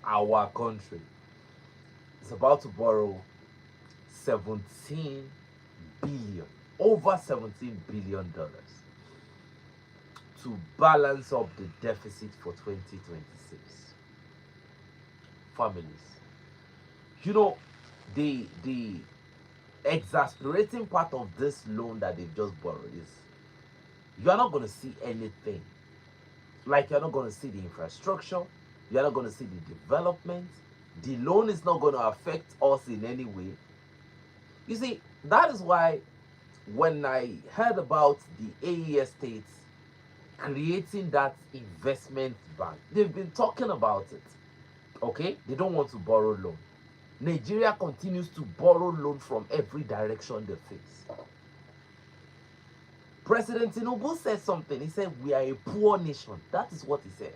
our country is about to borrow 17 billion, over 17 billion dollars to balance up the deficit for 2026. Families, you know, the exasperating part of this loan that they've just borrowed is you are not going to see anything. Like, you're not going to see the infrastructure, you're not going to see the development. The loan is not going to affect us in any way. You see, that is why when I heard about the AES states creating that investment bank, they've been talking about it. Okay, they don't want to borrow loan. Nigeria continues to borrow loan from every direction they face. President Tinubu said something. He said we are a poor nation. That is what he said.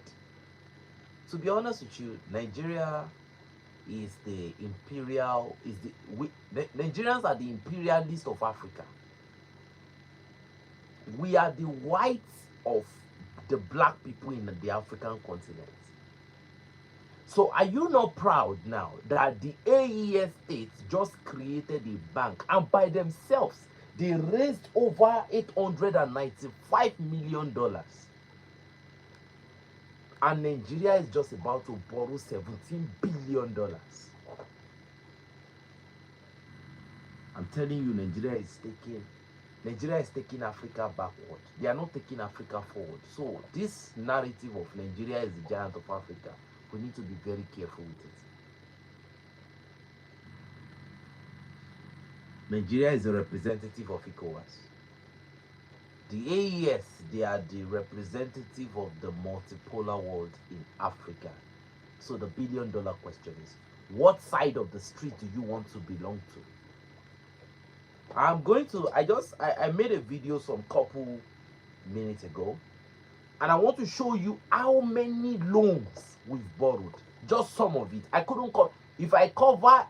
To be honest with you, Nigeria is the imperial, is the Nigerians are the imperialist of Africa. We are the whites of the black people in the African continent. So are you not proud now that the AES states just created a bank, and by themselves they raised over $895 million, and Nigeria is just about to borrow $17 billion? I'm telling you, Nigeria is taking Africa backward. They are not taking Africa forward. So this narrative of Nigeria is the giant of Africa, we need to be very careful with it. Nigeria is a representative of ECOWAS. The AES, they are the representative of the multipolar world in Africa. So the billion-dollar question is, what side of the street do you want to belong to? I'm going to, I made a video some couple minutes ago, and I want to show you how many loans we've borrowed. Just some of it. I couldn't if I cover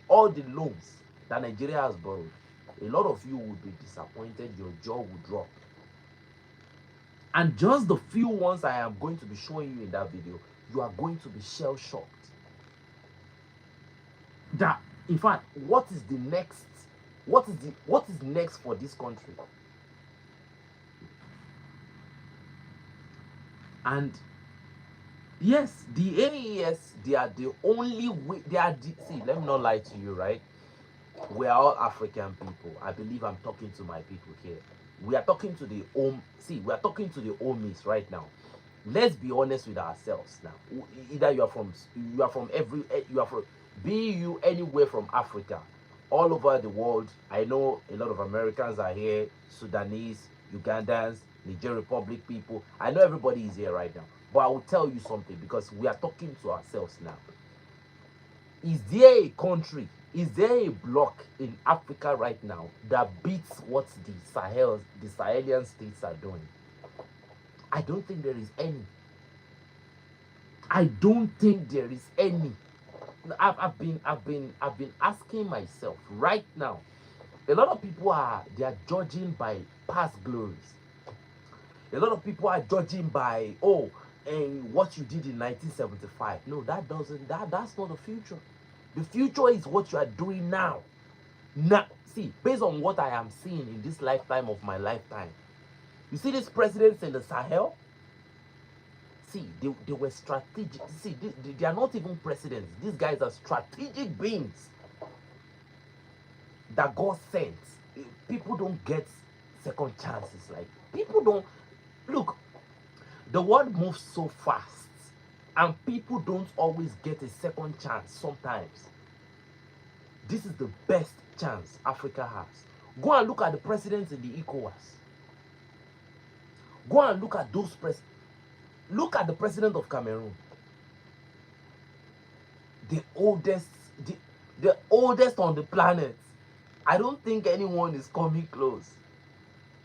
all the loans that Nigeria has borrowed, a lot of you would be disappointed, your jaw would drop. And just the few ones I am going to be showing you in that video, you are going to be shell shocked. That, in fact, what is next for this country? And yes, the AES, they are the only way, see, let me not lie to you, right? We are all African people. I believe I'm talking to my people here. We are talking to the we are talking to the homies right now. Let's be honest with ourselves now. Either you are from be you anywhere from Africa, all over the world. I know a lot of Americans are here, Sudanese, Ugandans, Niger Republic people. I know everybody is here right now. But I will tell you something, because we are talking to ourselves now. Is there a country, is there a bloc in Africa right now that beats what the Sahelian states are doing? I don't think there is any. I don't think there is any. I've been asking myself right now. A lot of people they are judging by past glories. A lot of people are judging by and what you did in 1975. No, that's not the future. The future is what you are doing now. Now, see, based on what I am seeing in this lifetime of my lifetime, you see these presidents in the Sahel. See, they were strategic. See, they are not even presidents. These guys are strategic beings that God sent. People don't get second chances. Like, people don't look. The world moves so fast, and people don't always get a second chance. Sometimes this is the best chance Africa has. Go and look at the presidents in the ECOWAS. Go and look at those presidents. Look at the president of Cameroon. The oldest on the planet. I don't think anyone is coming close.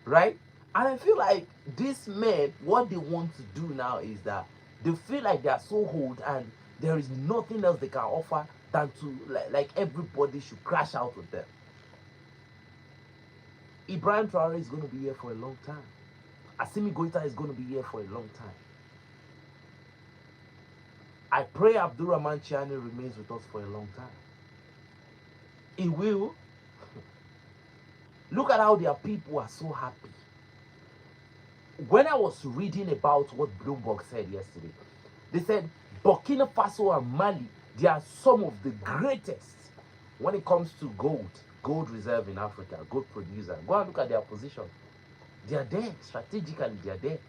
Right? And I feel like these men, what they want to do now is that they feel like they are so old and there is nothing else they can offer than to, like everybody should crash out with them. Ibrahim Traore is going to be here for a long time. Assimi Goita is going to be here for a long time. I pray Abdurrahman Chiani remains with us for a long time. He will. Look at how their people are so happy. When I was reading about what Bloomberg said yesterday, they said Burkina Faso and Mali, they are some of the greatest when it comes to gold reserve in Africa, gold producer. Go and look at their position. They are there, strategically, they are there.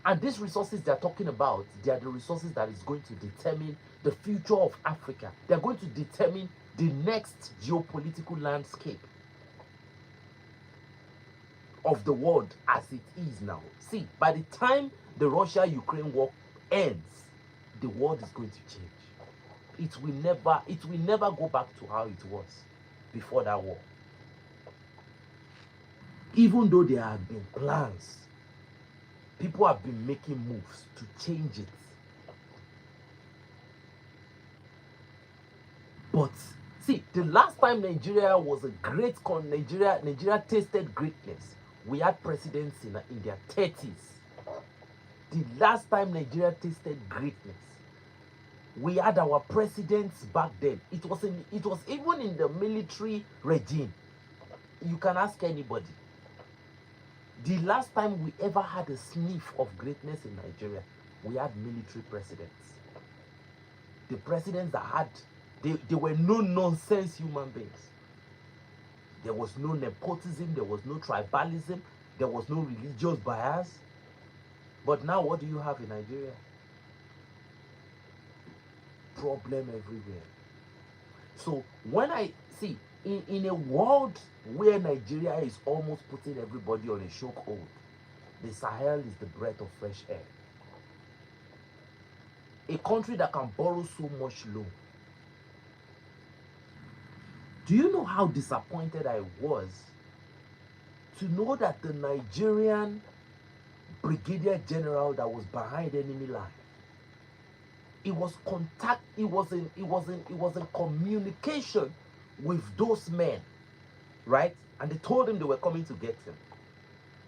And these resources they're talking about, they are the resources that is going to determine the future of Africa. They're going to determine the next geopolitical landscape of the world as it is now. See, by the time the Russia-Ukraine war ends, the world is going to change. It will never go back to how it was before that war. Even though there have been plans, people have been making moves to change it. But see, the last time Nigeria was a great Nigeria tasted greatness, we had presidents in their 30s. The last time Nigeria tasted greatness, we had our presidents back then. It was even in the military regime. You can ask anybody. The last time we ever had a sniff of greatness in Nigeria, we had military presidents. The presidents that had, they were no nonsense human beings. There was no nepotism, there was no tribalism, there was no religious bias. But now what do you have in Nigeria? Problem everywhere. So when I see in a world where Nigeria is almost putting everybody on a chokehold, the Sahel is the breath of fresh air. A country that can borrow so much loan. Do you know how disappointed I was to know that the Nigerian brigadier general that was behind enemy line, it was in communication with those men, right? And they told him they were coming to get him.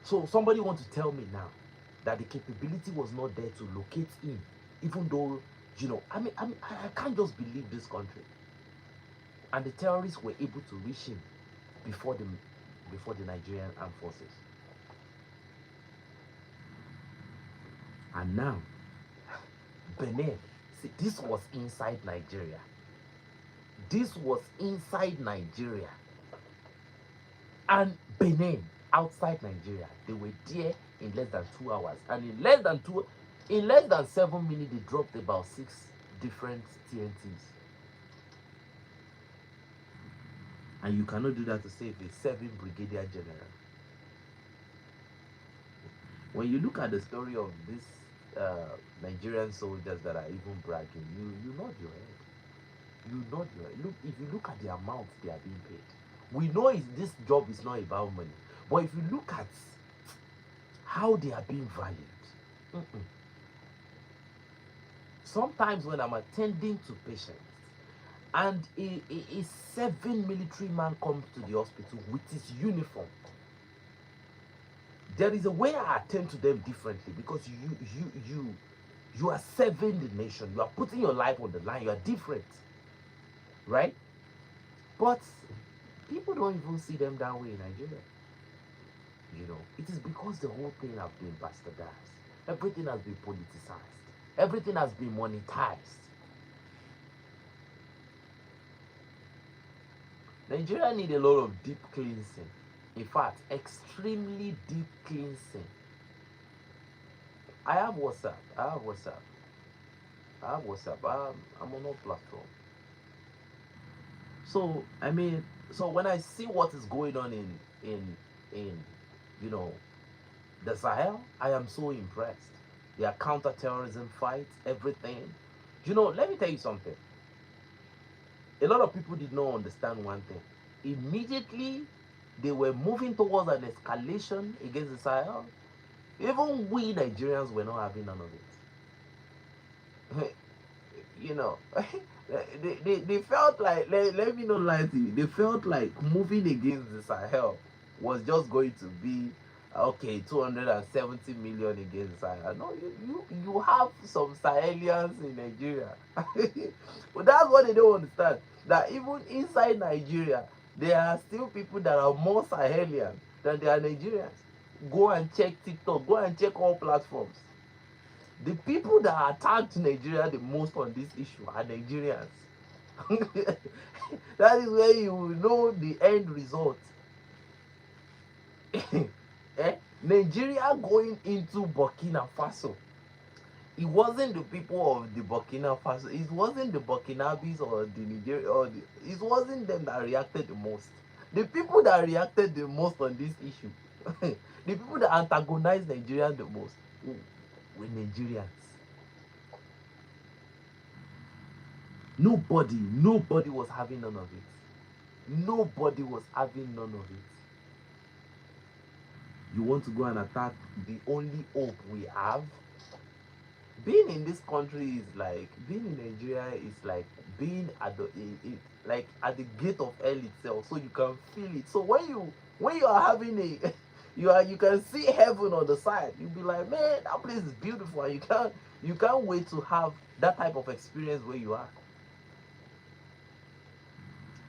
So somebody wants to tell me now that the capability was not there to locate him, even though, you know, I can't just believe this country. And the terrorists were able to reach him before the Nigerian armed forces. And now, Benin, see, this was inside Nigeria. This was inside Nigeria. And Benin, outside Nigeria, they were there in less than 2 hours. And in less than 7 minutes, they dropped about 6 different TNTs. And you cannot do that to save a 7 brigadier general. When you look at the story of these Nigerian soldiers that are even bragging, you nod your head. You nod your head. Look, if you look at the amount they are being paid, we know this job is not about money. But if you look at how they are being valued, sometimes when I'm attending to patients, and a 7 military man comes to the hospital with his uniform, there is a way I attend to them differently, because you are serving the nation, you are putting your life on the line, you are different, right? But people don't even see them that way in Nigeria. You know, it is because the whole thing has been bastardized. Everything has been politicized. Everything has been monetized. Nigeria need a lot of deep cleansing. In fact, extremely deep cleansing. I have WhatsApp. I'm on all platforms. So I mean, so when I see what is going on in you know, the Sahel, I am so impressed. Their counter-terrorism fight, everything. You know, let me tell you something. A lot of people did not understand one thing. Immediately, they were moving towards an escalation against the Sahel. Even we Nigerians were not having none of it. You know, they felt like, let me not lie to you, they felt like moving against the Sahel was just going to be Okay, 270 million against Sahel. No, you have some Sahelians in Nigeria. But that's what they don't understand. That even inside Nigeria, there are still people that are more Sahelian than they are Nigerians. Go and check TikTok. Go and check all platforms. The people that attacked Nigeria the most on this issue are Nigerians. That is where you will know the end result. Eh? Nigeria going into Burkina Faso. It wasn't the people of the Burkina Faso. It wasn't the Burkinabes or the Nigeria or it wasn't them that reacted the most. The people that reacted the most on this issue, the people that antagonized Nigeria the most, were Nigerians. Nobody was having none of it. Nobody was having none of it. You want to go and attack the only hope we have? Being in this country is like being in Nigeria is like being at the like at the gate of hell itself, so you can feel it. So when you are having a you can see heaven on the side. You'll be like, man, that place is beautiful, and you can't wait to have that type of experience where you are.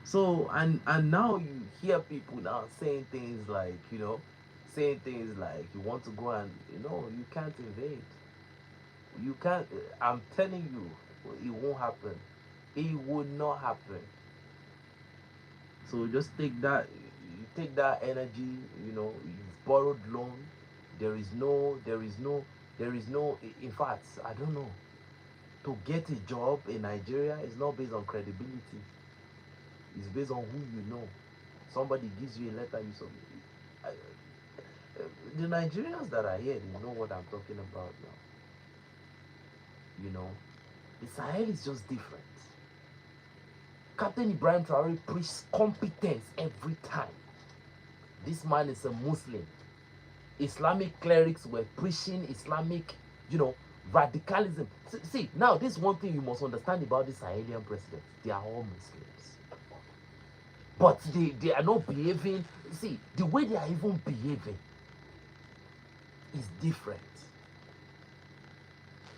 So and now you hear people now saying things like, saying things like you want to go and you can't invade. You can't. I'm telling you, it won't happen. It would not happen. So just take that. You take that energy. You've borrowed loan. There is no. There is no. There is no. In fact, I don't know. To get a job in Nigeria is not based on credibility. It's based on who you know. Somebody gives you a letter, you submit. The Nigerians that are here, they know what I'm talking about now. The Sahel is just different. Captain Ibrahim Traore preaches competence every time. This man is a Muslim. Islamic clerics were preaching Islamic, radicalism. See, now this is one thing you must understand about the Sahelian presidents. They are all Muslims. But they are not behaving. See, the way they are even behaving is different.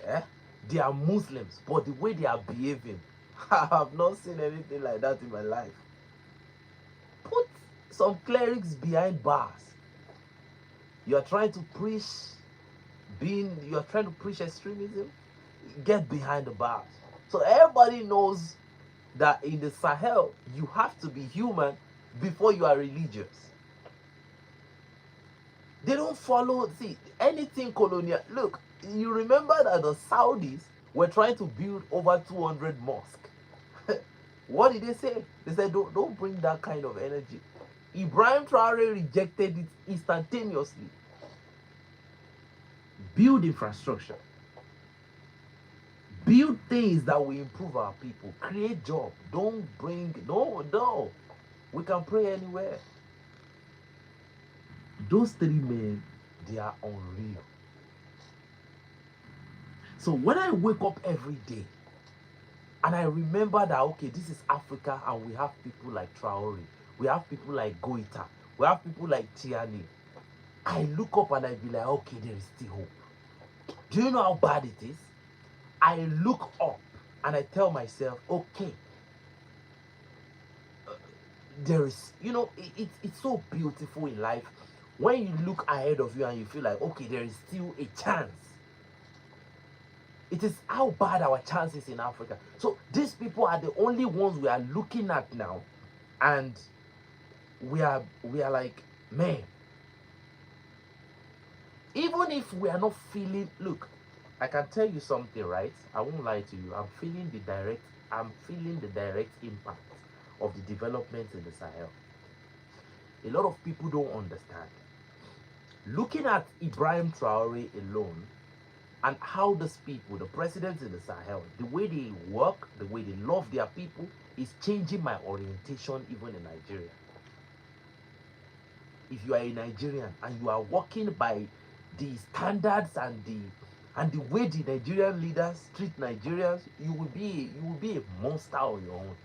Eh? They are Muslims, but the way they are behaving, I have not seen anything like that in my life. Put some clerics behind bars. You are trying to preach extremism, get behind the bars. So everybody knows that in the Sahel, you have to be human before you are religious. They don't follow, anything colonial. Look, you remember that the Saudis were trying to build over 200 mosques. What did they say? They said, don't bring that kind of energy. Ibrahim Traore rejected it instantaneously. Build infrastructure. Build things that will improve our people. Create jobs. No. We can pray anywhere. Those three men, they are unreal. So when I wake up every day and I remember that, okay, this is Africa and we have people like Traore, we have people like Goita, we have people like Tiani, I look up and I be like, okay, there is still hope. Do you know how bad it is? I look up and I tell myself, okay, there is, it's so beautiful in life when you look ahead of you and you feel like, okay, there is still a chance. It is how bad our chances in Africa. So these people are the only ones we are looking at now, and we are like, man, even if we are not feeling, look, I can tell you something, right? I won't lie to you. I'm feeling the direct impact of the developments in the Sahel. A lot of people don't understand. Looking at Ibrahim Traore alone, and how these people, the presidents in the Sahel, the way they work, the way they love their people, is changing my orientation even in Nigeria. If you are a Nigerian and you are working by the standards and the way the Nigerian leaders treat Nigerians, you will be a monster on your own.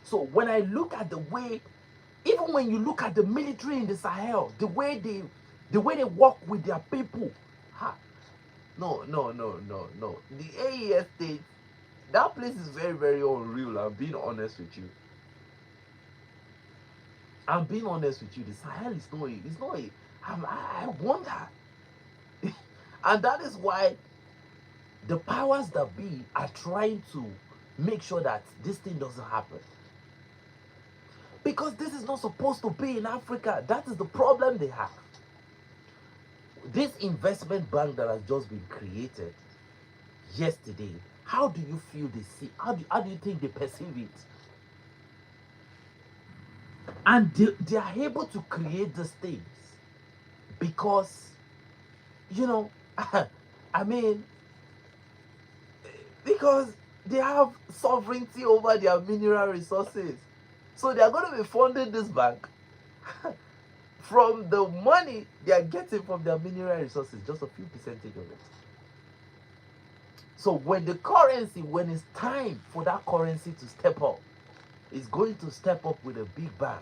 So when I look at the way, Even when you look at the military in the Sahel, the way they work with their people, ha, no, no, no, no, no. The AES state, that place is very, very unreal. I'm being honest with you. I'm being honest with you. The Sahel is not. It's not. I wonder, and that is why the powers that be are trying to make sure that this thing doesn't happen. Because this is not supposed to be in Africa. That is the problem they have. This investment bank that has just been created yesterday, how do you feel they see? How do you think they perceive it? And they are able to create these things because, you know, I mean, because they have sovereignty over their mineral resources. So they are going to be funding this bank from the money they are getting from their mineral resources, just a few percentage of it. So when when it's time for that currency to step up, it's going to step up with a big bang.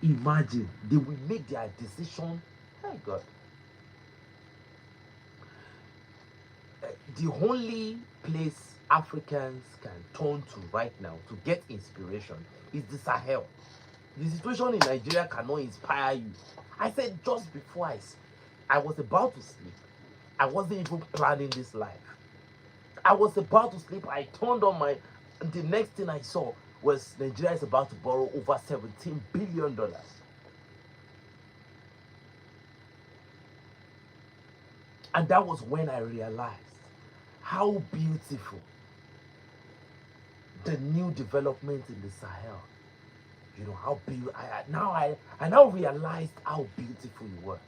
Imagine they will make their decision. Thank God. The only place Africans can turn to right now to get inspiration is the Sahel. The situation in Nigeria cannot inspire you. I said just before I was about to sleep. I wasn't even planning this life. I was about to sleep. I turned on the next thing I saw was Nigeria is about to borrow over $17 billion. And that was when I realized how beautiful the new development in the Sahel. You know how beautiful. I now realized how beautiful it was.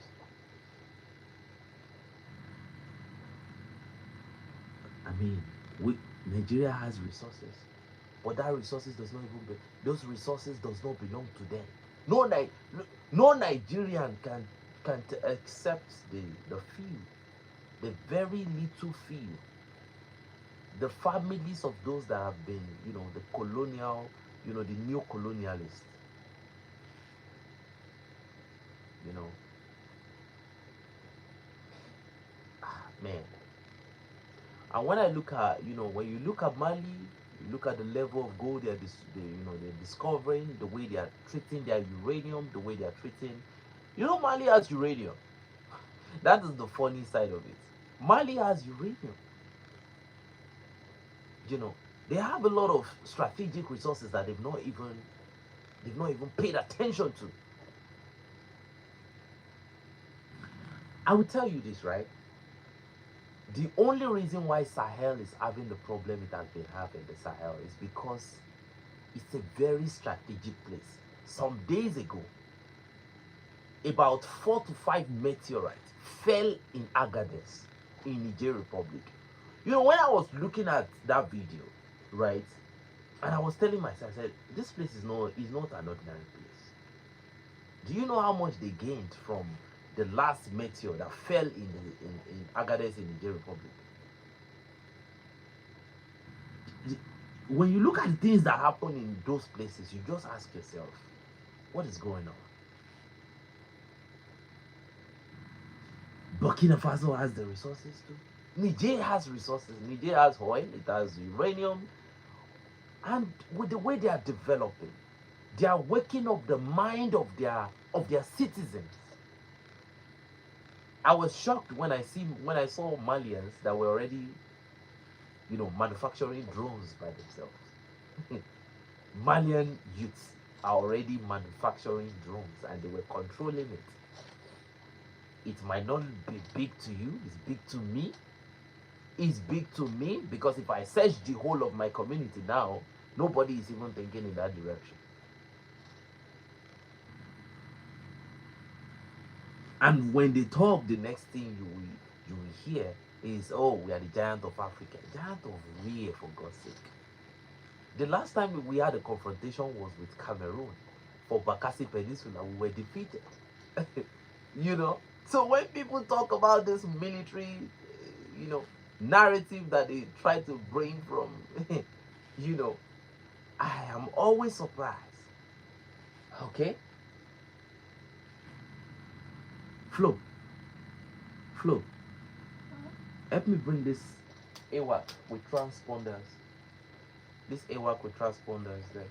I mean, Nigeria has resources, but that resources does not even those resources does not belong to them. No Nigerian can accept the field, the very little field. The families of those that have been, the colonial, the neo-colonialists, man. And when I look at, when you look at Mali, you look at the level of gold they're discovering, the way they are treating their uranium, the way they are treating, Mali has uranium. That is the funny side of it. Mali has uranium. They have a lot of strategic resources that they've not even paid attention to. I will tell you this, right? The only reason why Sahel is having the problem it has been having, the Sahel, is because it's a very strategic place. Some days ago, about 4 to 5 meteorites fell in Agadez, in Niger Republic. When I was looking at that video, right, and I was telling myself, I said, this place is not an ordinary place. Do you know how much they gained from the last meteor that fell in Agadez in Niger Republic? When you look at the things that happen in those places, you just ask yourself, what is going on? Burkina Faso has the resources too. Niger has resources. Niger has oil, it has uranium. And with the way they are developing, they are waking up the mind of their citizens. I was shocked when I saw Malians that were already, manufacturing drones by themselves. Malian youths are already manufacturing drones and they were controlling it. It might not be big to you, it's big to me. It's big to me because if I search the whole of my community now, nobody is even thinking in that direction. And when they talk, the next thing you will hear is, oh, we are the giant of Africa. Giant of where, for God's sake? The last time we had a confrontation was with Cameroon for Bakassi Peninsula. We were defeated. So when people talk about this military, narrative that they try to bring from, I am always surprised. Okay? Flo, Flo, help me bring this AWAC with transponders. This AWAC with transponders there.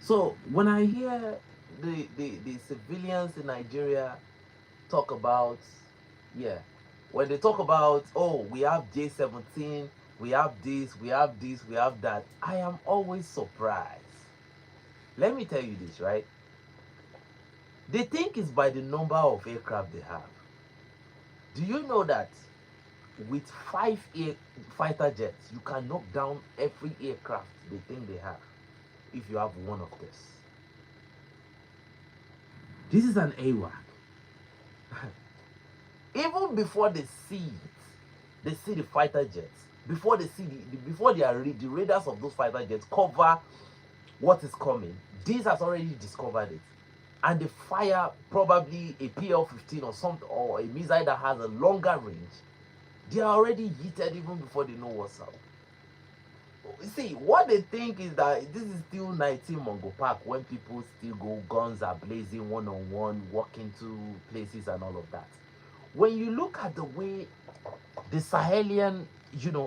So when I hear the civilians in Nigeria talk about, yeah, when they talk about, oh, we have J17, we have this, we have this, we have that, I am always surprised. Let me tell you this, right? They think it's by the number of aircraft they have. Do you know that with 5 fighter jets, you can knock down every aircraft they think they have if you have one of this? This is an AWAC. Even before they see the fighter jets, before they see the radars of those fighter jets cover what is coming, this has already discovered it, and they fire probably a PL-15 or something, or a missile that has a longer range. They are already heated even before they know what's up. See, what they think is that this is still 19 Mongo Park, when people still go guns are blazing, one-on-one, walk into places and all of that. When you look at the way the Sahelian,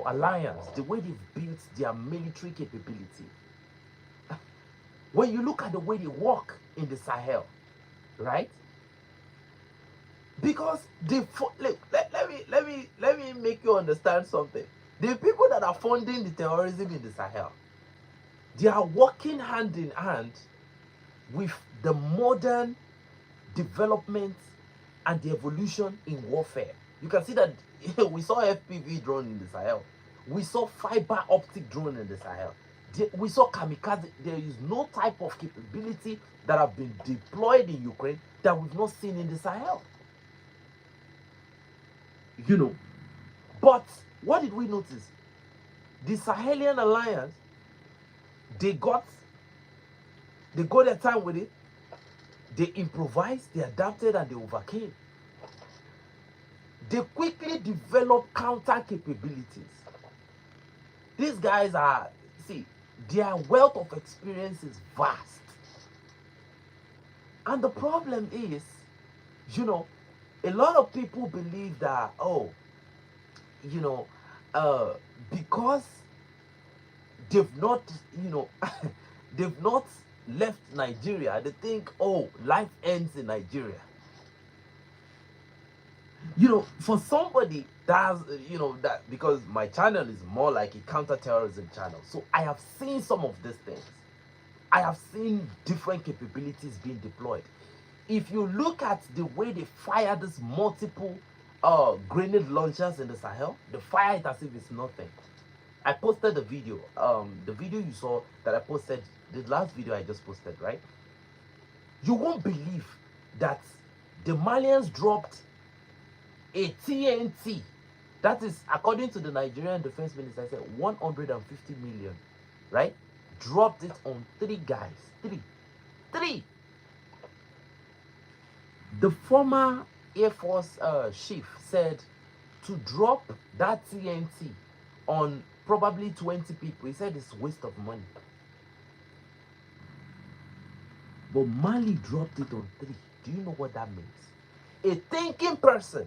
alliance, the way they've built their military capability, when you look at the way they work in the Sahel, right? Because look, let me make you understand something. The people that are funding the terrorism in the Sahel, they are working hand in hand with the modern development and the evolution in warfare. You can see that we saw FPV drone in the Sahel. We saw fiber optic drone in the Sahel. We saw kamikaze. There is no type of capability that have been deployed in Ukraine that we've not seen in the Sahel. But what did we notice? The Sahelian alliance, they got their time with it. They improvised, they adapted, and they overcame. They quickly developed counter capabilities. These guys are, their wealth of experience is vast. And the problem is, a lot of people believe that, because they've not, they've not left Nigeria, they think, oh, life ends in Nigeria. For somebody that's, that, because my channel is more like a counter-terrorism channel, so I have seen some of these things. I have seen different capabilities being deployed. If you look at the way they fire these multiple grenade launchers in the Sahel, they fire it as if it's nothing. I posted the video. The video you saw that I posted, the last video I just posted, right? You won't believe that the Malians dropped a TNT. That is, according to the Nigerian Defense Minister, I said 150 million, right? Dropped it on 3 guys. Three. The former Air Force chief said to drop that TNT on probably 20 people, he said it's waste of money. But Mali dropped it on 3. Do you know what that means? A thinking person,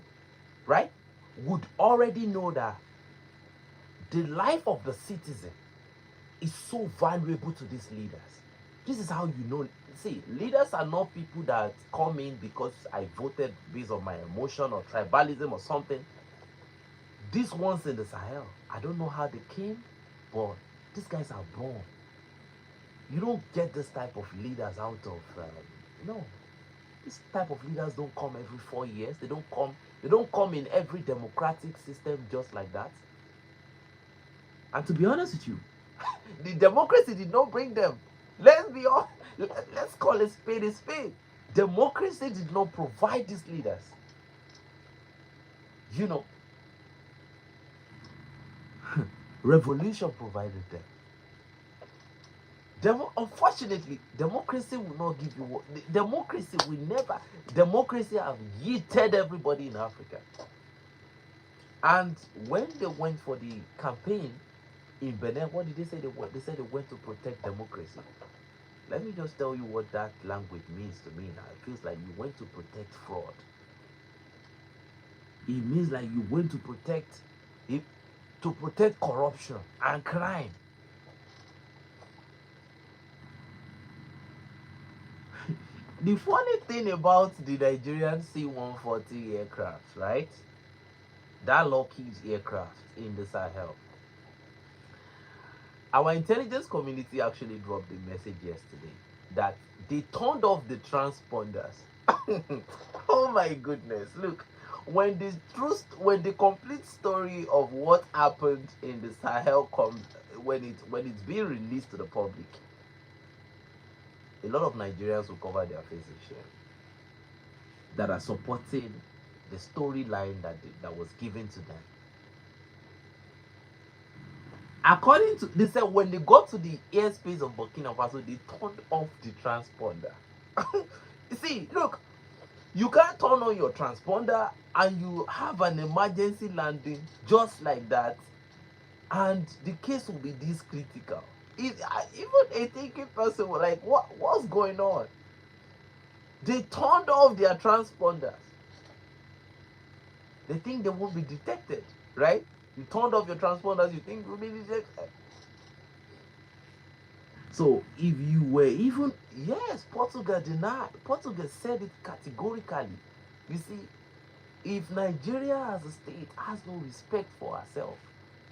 right, would already know that the life of the citizen is so valuable to these leaders. This is how you know. See, leaders are not people that come in because I voted based on my emotion or tribalism or something. These ones in the Sahel, I don't know how they came, but these guys are born. You don't get this type of leaders out of, no. This type of leaders don't come every 4 years. They don't come in every democratic system just like that. And to be honest with you, the democracy did not bring them. Let's call a spade a spade. Democracy did not provide these leaders. Revolution provided them. Unfortunately, democracy will not give you what. Democracy have yeeted everybody in Africa. And when they went for the campaign, In Benin, what did they say they went? They said they went to protect democracy. Let me just tell you what that language means to me now. It feels like you went to protect fraud. It means like you went to protect it, to protect corruption and crime. The funny thing about the Nigerian C-140 aircraft, right? That Lockheed aircraft in the Sahel. Our intelligence community actually dropped a message yesterday that they turned off the transponders. Oh my goodness! Look, when the complete story of what happened in the Sahel comes, when it's being released to the public, a lot of Nigerians will cover their faces shame that are supporting the storyline that was given to them. According to, they said when they got to the airspace of Burkina Faso, they turned off the transponder. You see, look, you can't turn on your transponder and you have an emergency landing just like that, and the case will be this critical. Even a thinking person was like, what's going on? They turned off their transponders. They think they won't be detected, right? You turned off your transponders, you think you'll be detected. So if you were even, yes, Portugal denied. Portugal said it categorically. You see, if Nigeria as a state has no respect for herself,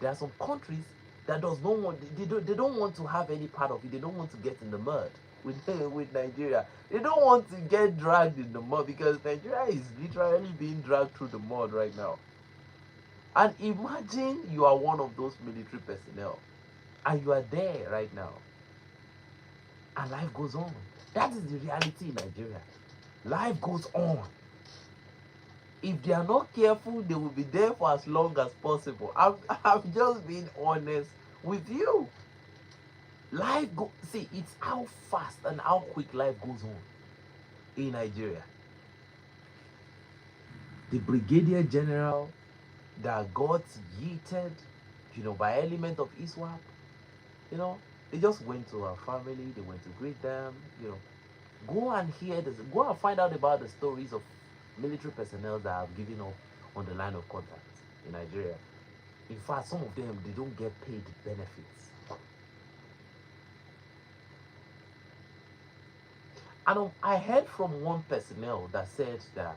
there are some countries that does not want, they don't want to have any part of it. They don't want to get in the mud with with Nigeria. They don't want to get dragged in the mud because Nigeria is literally being dragged through the mud right now. And imagine you are one of those military personnel and you are there right now and life goes on. That is the reality in Nigeria. Life goes on. If they are not careful, they will be there for as long as possible. I'm just being honest with you. See, it's how fast and how quick life goes on in Nigeria. The brigadier general that got yeeted, by element of ISWAP, they just went to her family, they went to greet them, go and hear this, go and find out about the stories of military personnel that have given up on the line of contact in Nigeria. In fact, some of them, they don't get paid benefits. And I heard from one personnel that said that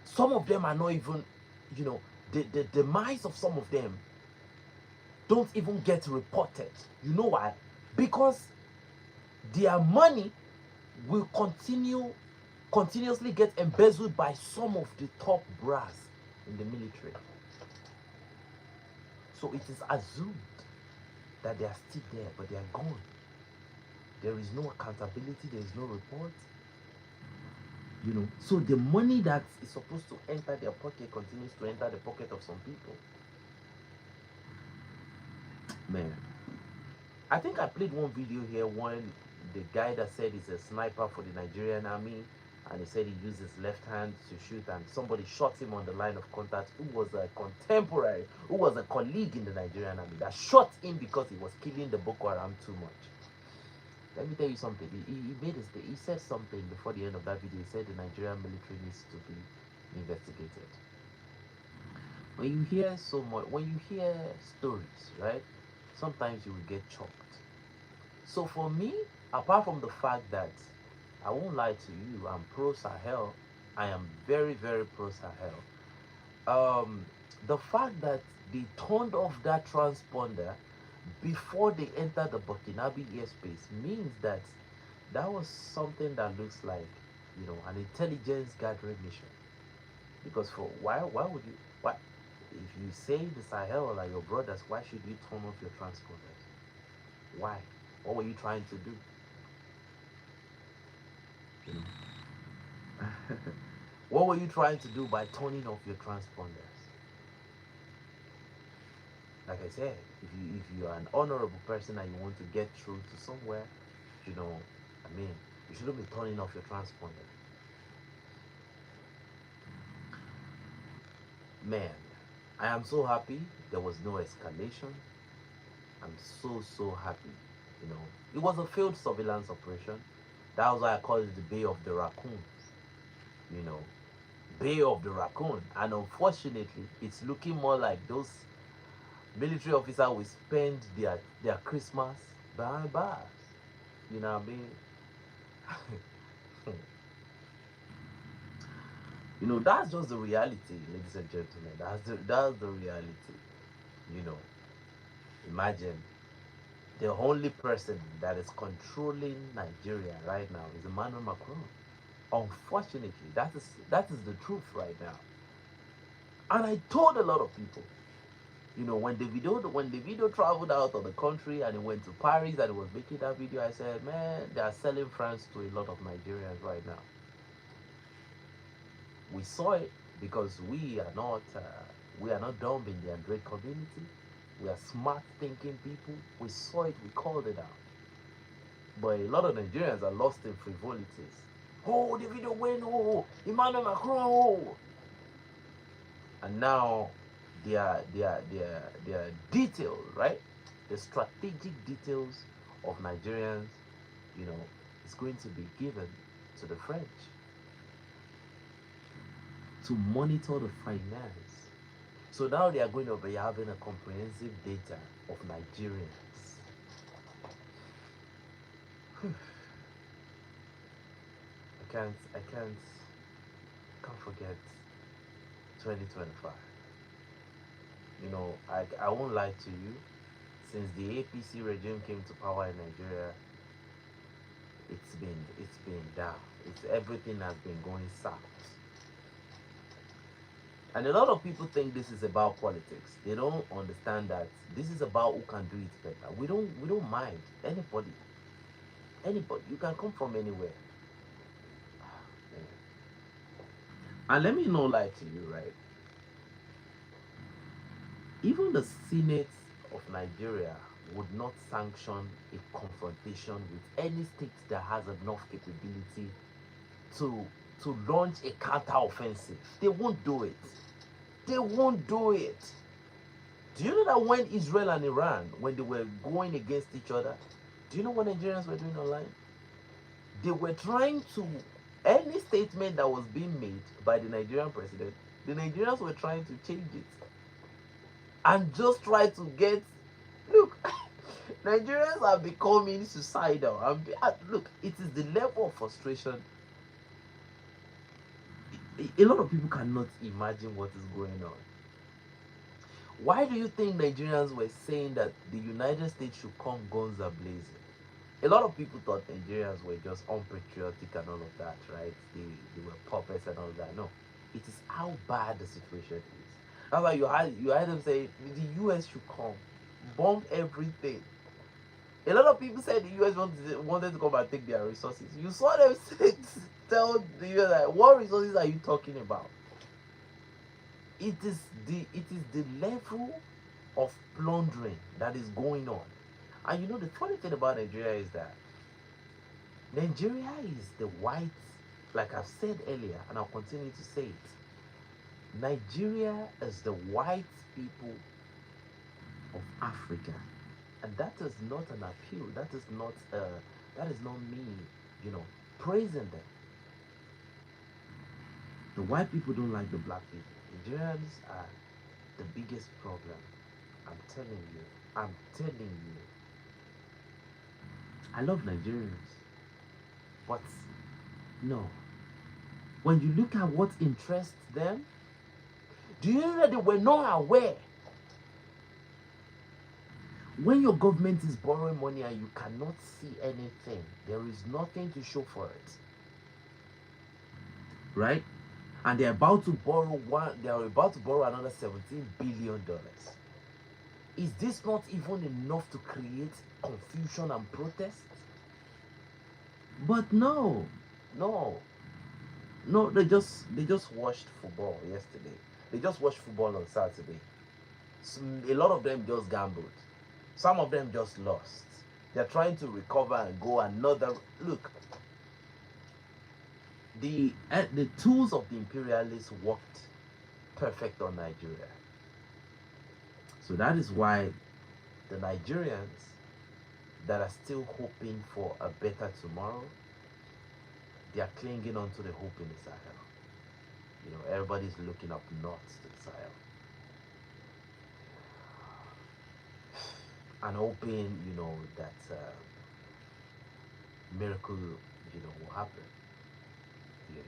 some of them are not even, the demise of some of them don't even get reported. You know why? Because their money will continuously get embezzled by some of the top brass in the military. So it is assumed that they are still there, but they are gone. There is no accountability, there is no report. So the money that is supposed to enter their pocket continues to enter the pocket of some people. Man, I think I played one video here, the guy that said he's a sniper for the Nigerian army, and he said he used his left hand to shoot, and somebody shot him on the line of contact who was a contemporary, who was a colleague in the Nigerian army, that shot him because he was killing the Boko Haram too much. Let me tell you something. He said something before the end of that video. He said the Nigerian military needs to be investigated. When you hear stories, right, sometimes you will get chopped. So for me, apart from the fact that I won't lie to you, I'm pro Sahel. I am very, very pro Sahel. The fact that they turned off that transponder before they entered the Burkinabe airspace means that was something that looks like, an intelligence gathering mission. Because why would you, why, if you say the Sahel are your brothers, why should you turn off your transponders? Why? What were you trying to do? What were you trying to do by turning off your transponders? Like I said, if you are an honorable person and you want to get through to somewhere, you shouldn't be turning off your transponder. Man, I am so happy there was no escalation. I'm so happy. You know, it was a failed surveillance operation. That was why I call it the Bay of the Raccoons. You know, Bay of the Raccoon. And unfortunately, it's looking more like those military officers will spend their Christmas behind bars. You know what I mean? You know, that's just the reality, ladies and gentlemen. That's the reality. You know, imagine the only person that is controlling Nigeria right now is Emmanuel Macron. Unfortunately, that is the truth right now. And I told a lot of people, you know, when the video traveled out of the country and it went to Paris and it was making that video, I said, man, they are selling France to a lot of Nigerians right now. We saw it because we are not dumb in the Android community. We are smart thinking people. We saw it, we called it out. But a lot of Nigerians are lost in frivolities. Oh, the video went, oh, Emmanuel Macron, oh. And now their details, right? The strategic details of Nigerians, you know, is going to be given to the French to monitor the finance. So now they are going to be having a comprehensive data of Nigerians. I can't forget 2025. You know, I won't lie to you. Since the APC regime came to power in Nigeria, it's been down. It's everything has been going south. And a lot of people think this is about politics. They don't understand that this is about who can do it better. We don't mind anybody. Anybody. You can come from anywhere. And let me not lie to you, right? Even the Senate of Nigeria would not sanction a confrontation with any state that has enough capability to to launch a counter offensive. They won't do it. They won't do it. Do you know that when Israel and Iran, when they were going against each other, do you know what Nigerians were doing online? They were trying to, any statement that was being made by the Nigerian president, the Nigerians were trying to change it and just try to get, look, Nigerians are becoming suicidal. Look, it is the level of frustration. A lot of people cannot imagine what is going on. Why do you think Nigerians were saying that the United States should come guns a blazing? A lot of people thought Nigerians were just unpatriotic and all of that, right? They were puppets and all that. No, it is how bad the situation is. That's why you had them say the US should come, bomb everything. A lot of people said the US wanted to come and take their resources. You saw them tell the US, like, what resources are you talking about? It is the level of plundering that is going on. And you know the funny thing about Nigeria is that Nigeria is the white, like I've said earlier, and I'll continue to say it. Nigeria is the white people of Africa, and that is not an appeal. That is not me, praising them. The white people don't like the black people. Nigerians are the biggest problem. I'm telling you. I'm telling you. I love Nigerians, but no. When you look at what interests them, do you know that they were not aware? When your government is borrowing money and you cannot see anything, there is nothing to show for it, right? And they're about to borrow another $17 billion. Is this not even enough to create confusion and protest? But no, no, no. They just watched football yesterday. They just watched football on Saturday. A lot of them just gambled. Some of them just lost. They're trying to recover and go another. Look, the tools of the imperialists worked perfect on Nigeria. So that is why the Nigerians that are still hoping for a better tomorrow, they are clinging on to the hope in the Sahel. Everybody's looking up north to the Sahel and hoping, that miracle, will happen. You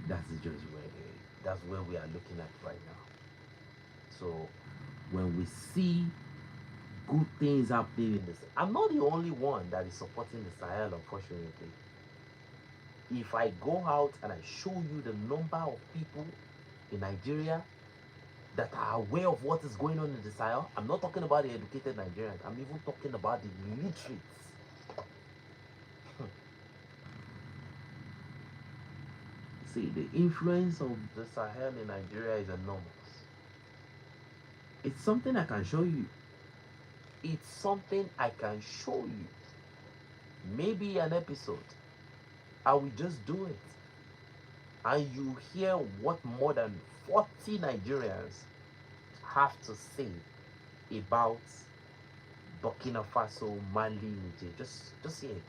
know, that's where we are looking at right now. So when we see good things happening in this, I'm not the only one that is supporting the Sahel, unfortunately. If I go out and I show you the number of people in Nigeria that are aware of what is going on in the Sahel, I'm not talking about the educated Nigerians, I'm even talking about the illiterates. See, the influence of the Sahel in Nigeria is enormous. It's something I can show you. It's something I can show you. Maybe an episode. I will just do it. And you hear what more than 40 Nigerians have to say about Burkina Faso, Mali, Niger. Just hear it.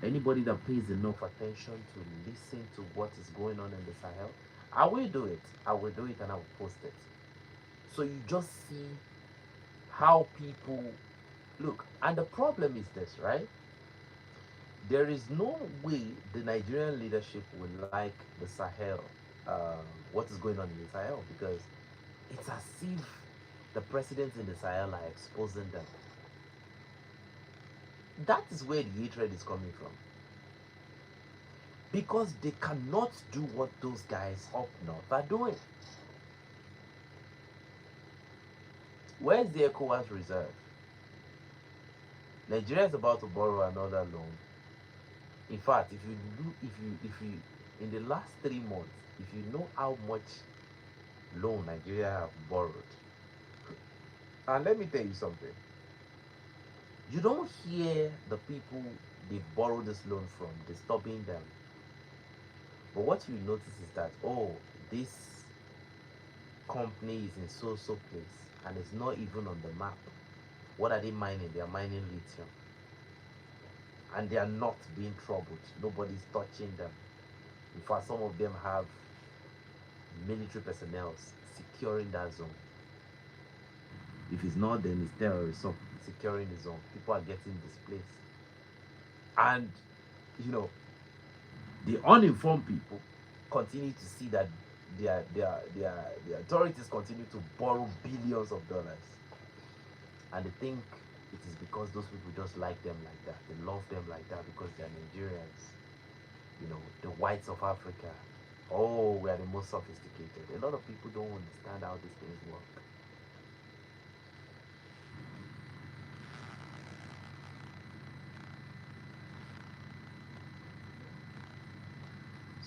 Anybody that pays enough attention to listen to what is going on in the Sahel, I will do it. I will do it and I will post it. So you just see how people look. And the problem is this, right? There is no way the Nigerian leadership will like the Sahel, what is going on in the Sahel, because it's as if the presidents in the Sahel are exposing them. That is where the hatred is coming from. Because they cannot do what those guys up north are doing. Where's the ECOWAS reserve? Nigeria is about to borrow another loan. In fact, if you in the last 3 months, if you know how much loan Nigeria have borrowed, and let me tell you something, you don't hear the people they borrow this loan from disturbing them. But what you notice is that, oh, this company is in so place and it's not even on the map. What are they mining? They are mining lithium. And they are not being troubled. Nobody's touching them. In fact, some of them have military personnel securing that zone. If it's not, then it's terrorists securing the zone. People are getting displaced. And, the uninformed people continue to see that the authorities continue to borrow billions of dollars. And they think it is because those people just like them like that. They love them like that because they're Nigerians. The whites of Africa. Oh, we are the most sophisticated. A lot of people don't understand how these things work.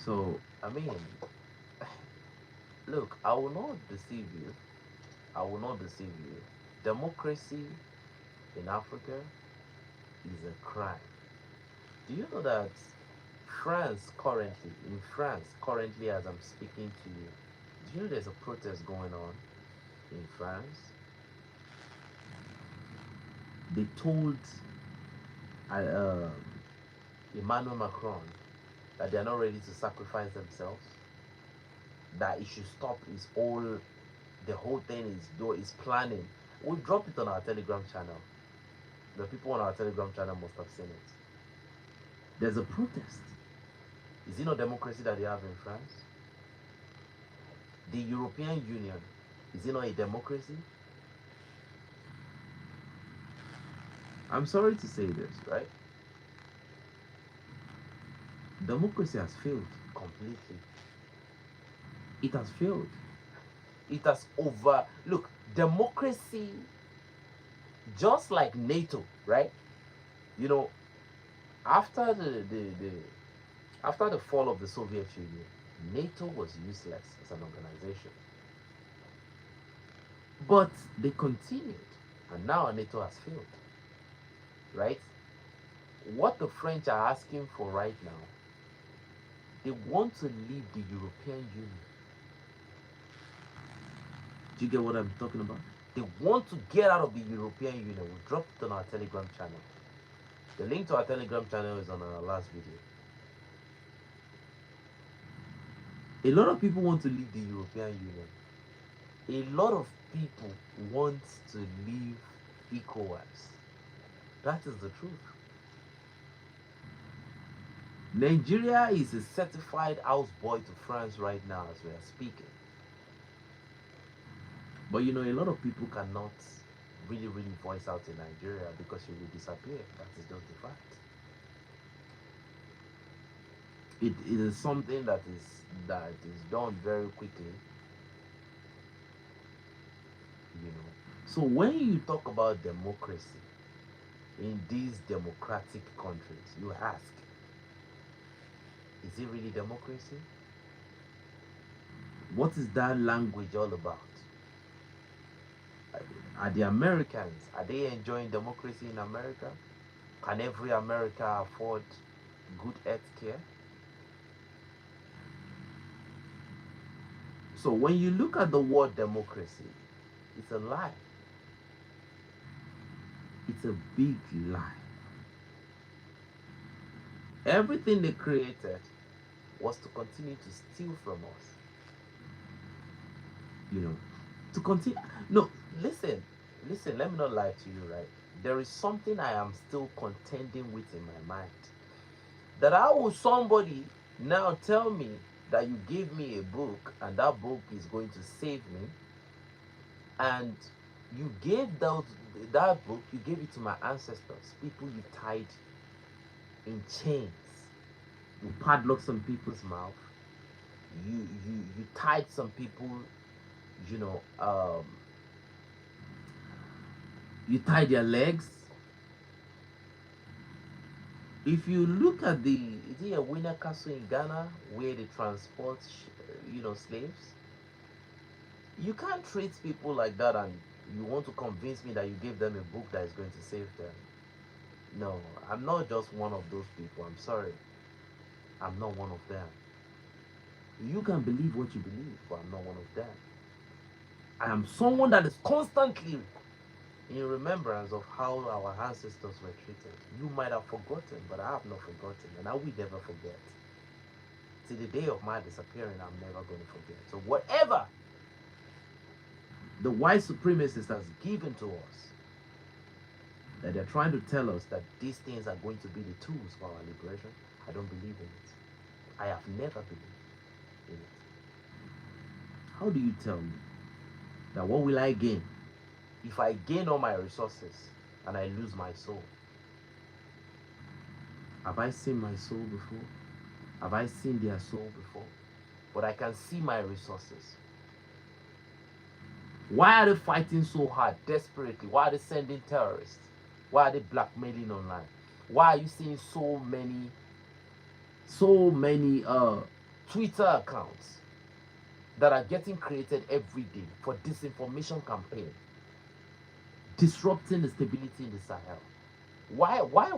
So, I mean, look, I will not deceive you. I will not deceive you. Democracy in Africa is a crime. Do you know that in France, currently as I'm speaking to you, do you know there's a protest going on in France? They told uh, Emmanuel Macron that they're not ready to sacrifice themselves, that he should stop the whole thing is planning. We'll drop it on our Telegram channel. The people on our Telegram channel must have seen it. There's a protest. Is it not democracy that they have in France? The European Union, is it not a democracy? I'm sorry to say this, right? Democracy has failed completely. It has failed. It has look, democracy, just like NATO, right? After after the fall of the Soviet Union, NATO was useless as an organization. But they continued, and now NATO has failed, right? What the French are asking for right now They want to leave the European Union. Do you get what I'm talking about? They want to get out of the European Union. We dropped it on our Telegram channel. The link to our Telegram channel is on our last video. A lot of people want to leave the European Union. A lot of people want to leave ECOWAS. That is the truth. Nigeria is a certified houseboy to France right now as we are speaking. But you know, a lot of people cannot really voice out in Nigeria because you will disappear. That is just the fact. It is something that is done very quickly. You know. So when you talk about democracy in these democratic countries, you ask, is it really democracy? What is that language all about? Are the Americans, are they enjoying democracy in America? Can every American afford good health care? So when you look at the word democracy, it's a lie. It's a big lie. Everything they created was to continue to steal from us. You know, to continue. No, listen, let me not lie to you, right? There is something I am still contending with in my mind. That how will somebody now tell me that you gave me a book and that book is going to save me, and you gave that book, you gave it to my ancestors, people you tied in chains, you padlocked some people's mouth, you tied some people, you know, you tied their legs. If you look at is it a winner castle in Ghana where they transport slaves? You can't treat people like that and you want to convince me that you gave them a book that is going to save them. No, I'm not just one of those people. I'm sorry. I'm not one of them. You can believe what you believe, but I'm not one of them. I am someone that is constantly in remembrance of how our ancestors were treated. You might have forgotten, but I have not forgotten, and I will never forget. Till the day of my disappearing, I'm never going to forget. So whatever the white supremacists has given to us, that they're trying to tell us that these things are going to be the tools for our liberation, I don't believe in it. I have never believed in it. How do you tell me that what will I gain if I gain all my resources and I lose my soul? Have I seen my soul before? Have I seen their soul before? But I can see my resources. Why are they fighting so hard, desperately? Why are they sending terrorists? Why are they blackmailing online? Why are you seeing so many Twitter accounts that are getting created every day for disinformation campaign, disrupting the stability in the Sahel?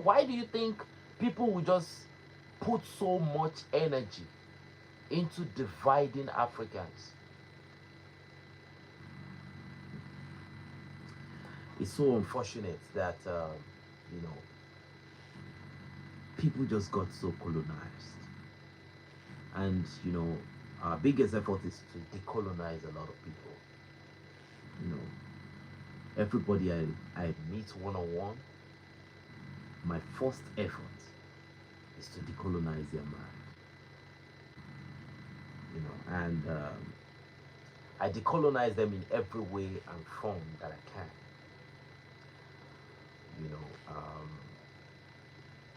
Why do you think people will just put so much energy into dividing Africans? It's so unfortunate that people just got so colonized, and our biggest effort is to decolonize a lot of people. Everybody I meet one-on-one, my first effort is to decolonize their mind. And I decolonize them in every way and form that I can.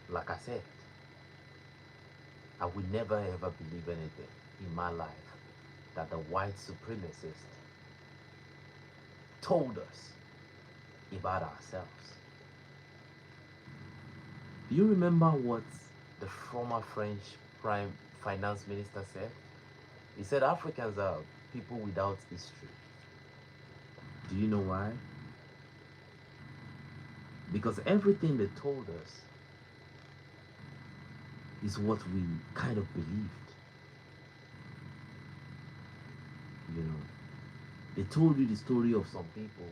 Like I said, I will never ever believe anything in my life that the white supremacists told us about ourselves. Do you remember what the former French prime finance minister said? He said Africans are people without history. Do you know why? Because everything they told us is what we kind of believed. They told you the story of some people,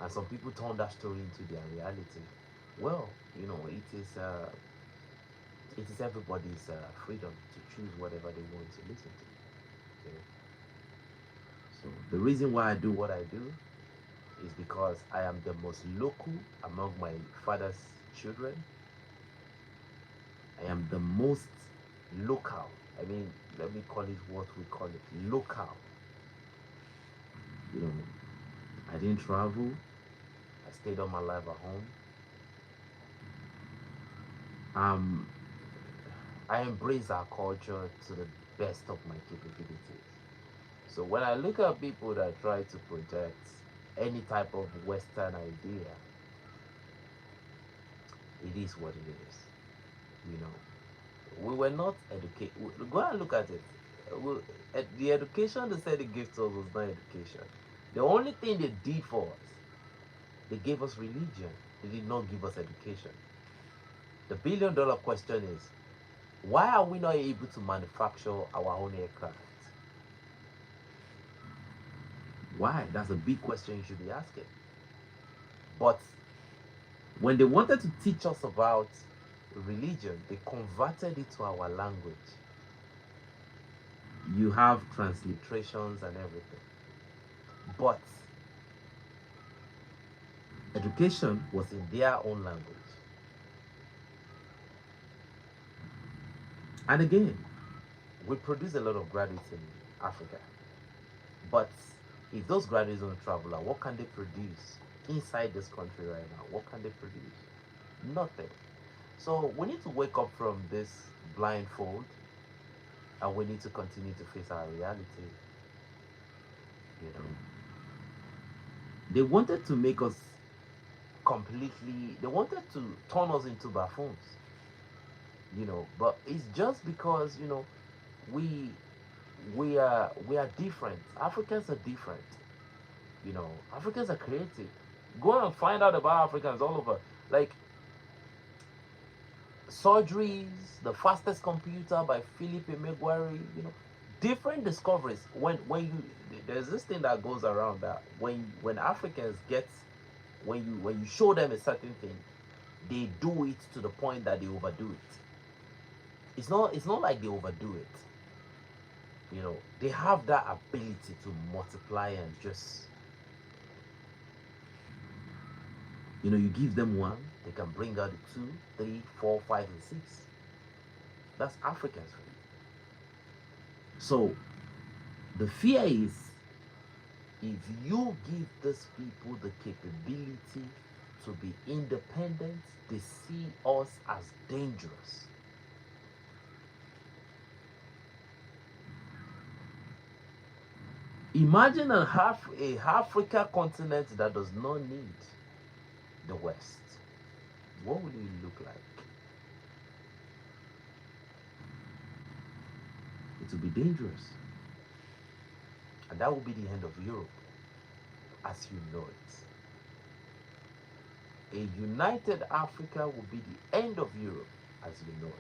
and some people turned that story into their reality. Well, it is everybody's freedom to choose whatever they want to listen to. So the reason why I do what I do is because I am the most local among my father's children. I am the most local. I mean, let me call it what we call it, local. You know, I didn't travel. I stayed all my life at home. Um, I embrace our culture to the best of my capabilities. So when I look at people that try to project any type of Western idea, it is what it is. You know, we were not educated. Go and look at it. The education they said they gave to us was not education. The only thing they did for us, they gave us religion. They did not give us education. The billion-dollar question is, why are we not able to manufacture our own aircraft? Why? That's a big question you should be asking. But when they wanted to teach us about religion, they converted it to our language. You have transliterations and everything. But education was in their own language. And again, we produce a lot of graduates in Africa. But if those graduates don't travel out, what can they produce inside this country right now? What can they produce? Nothing. So we need to wake up from this blindfold, and we need to continue to face our reality. You know, they wanted to make us completely, they wanted to turn us into buffoons, but it's just because, we we are different. Africans are different. Africans are creative. Go and find out about Africans all over. Like surgeries, the fastest computer by Philip Emeagwari, different discoveries. There's this thing that goes around that when Africans get, when you show them a certain thing, they do it to the point that they overdo it. It's not like they overdo it. They have that ability to multiply and just, you give them one, they can bring out the two, three, four, five, and six. That's Africans for you. So the fear is, if you give these people the capability to be independent, they see us as dangerous. Imagine a Africa continent that does not need the West. What would it look like? It will be dangerous. And that will be the end of Europe as you know it. A united Africa will be the end of Europe as you know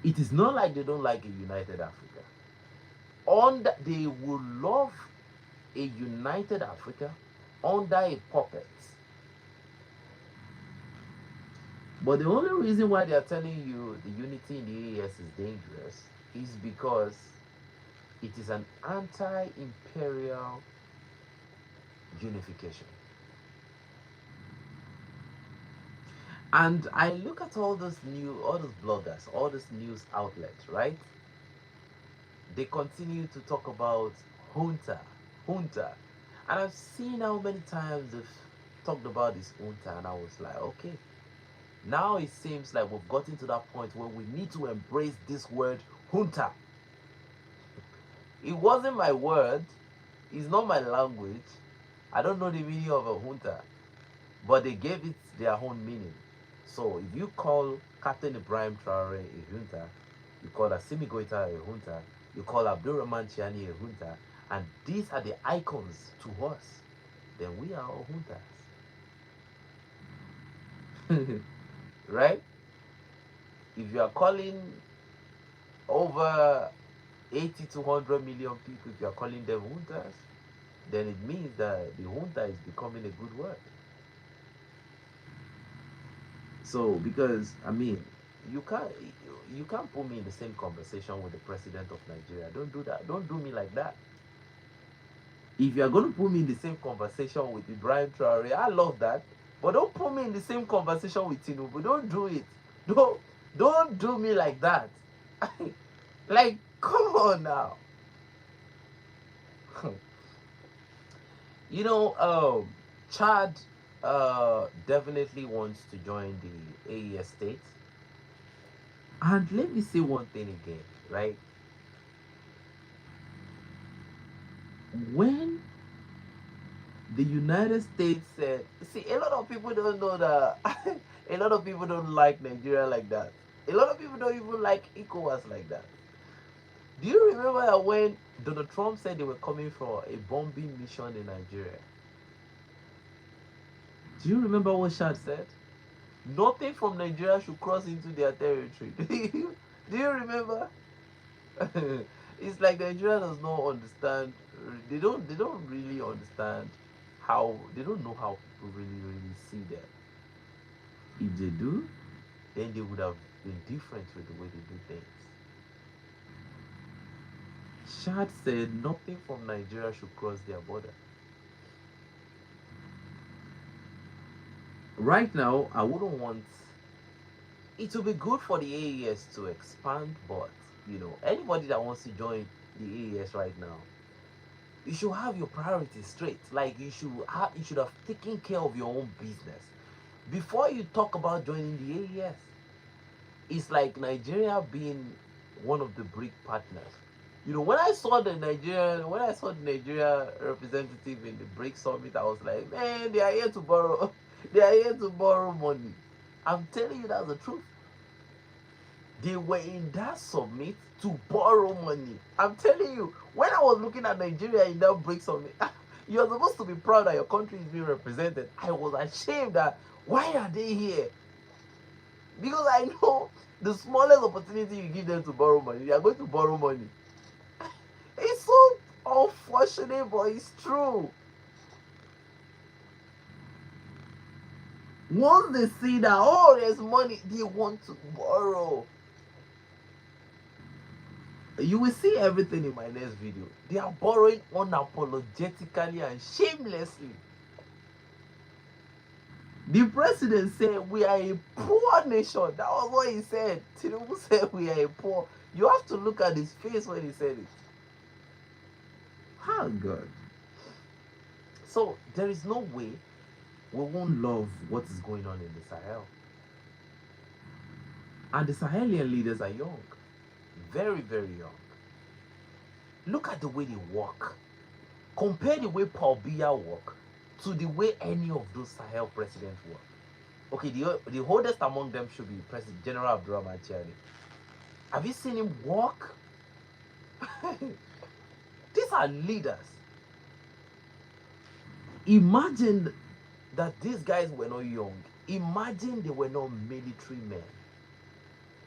it. It is not like they don't like a united Africa. They will love a united Africa under a puppet. But the only reason why they are telling you the unity in the AES is dangerous is because it is an anti-imperial unification. And I look at all those bloggers, all these news outlets, right? They continue to talk about junta. And I've seen how many times they've talked about this junta, and I was like, okay, now it seems like we've gotten to that point where we need to embrace this word junta. It wasn't my word, it's not my language. I don't know the meaning of a junta, but they gave it their own meaning. So if you call Captain Ibrahim Traore a junta, you call Assimi Goita a junta, you call Abdurrahman Chiani a junta, and these are the icons to us, then we are all juntas. Right? If you are calling over 80 to 100 million people, if you are calling them juntas, then it means that the junta is becoming a good word. So because I mean, you can't you can't put me in the same conversation with the president of Nigeria. Don't do that. Don't do me like that. If you are going to put me in the same conversation with Ibrahim Traore, I love that. But don't put me in the same conversation with Tinubu. Don't do it. Don't don't do me like that. Like, come on now. You know, Chad definitely wants to join the AES states. And let me say one thing again, right? When the United States said, see, a lot of people don't know that. A lot of people don't like Nigeria like that. A lot of people don't even like ECOWAS like that. Do you remember that when Donald Trump said they were coming for a bombing mission in Nigeria? Do you remember what Shad said? Nothing from Nigeria should cross into their territory. Do you remember? It's like Nigeria does not understand. They don't really understand how they don't know how people really see them. If they do, then they would have been different with the way they do things. Shad said nothing from Nigeria should cross their border. Right now, I wouldn't want. It will be good for the AES to expand, but anybody that wants to join the AES right now, you should have your priorities straight. Like you should have taken care of your own business before you talk about joining the AES. It's like Nigeria being one of the BRIC partners. When I saw the Nigeria representative in the BRIC summit, I was like, man, they are here to borrow. They are here to borrow money. I'm telling you, that's the truth. They were in that summit to borrow money. I'm telling you, when I was looking at Nigeria in that BRIC summit, you're supposed to be proud that your country is being represented. I was ashamed that why are they here? Because I know the smallest opportunity you give them to borrow money, they are going to borrow money. It's so unfortunate, but it's true. Once they see that, oh, there's money, they want to borrow. You will see everything in my next video. They are borrowing unapologetically and shamelessly. The president said we are a poor nation. That was what he said. Tinubu said we are a poor. You have to look at his face when he said it. Oh God. So there is no way we won't love what is going on in the Sahel. And the Sahelian leaders are young. Very, very young. Look at the way they walk. Compare the way Paul Biya walk to the way any of those Sahel presidents walk. Okay, the oldest among them should be President General Abdurrahman Tiani. Have you seen him walk? These are leaders. Imagine that these guys were not young. Imagine they were not military men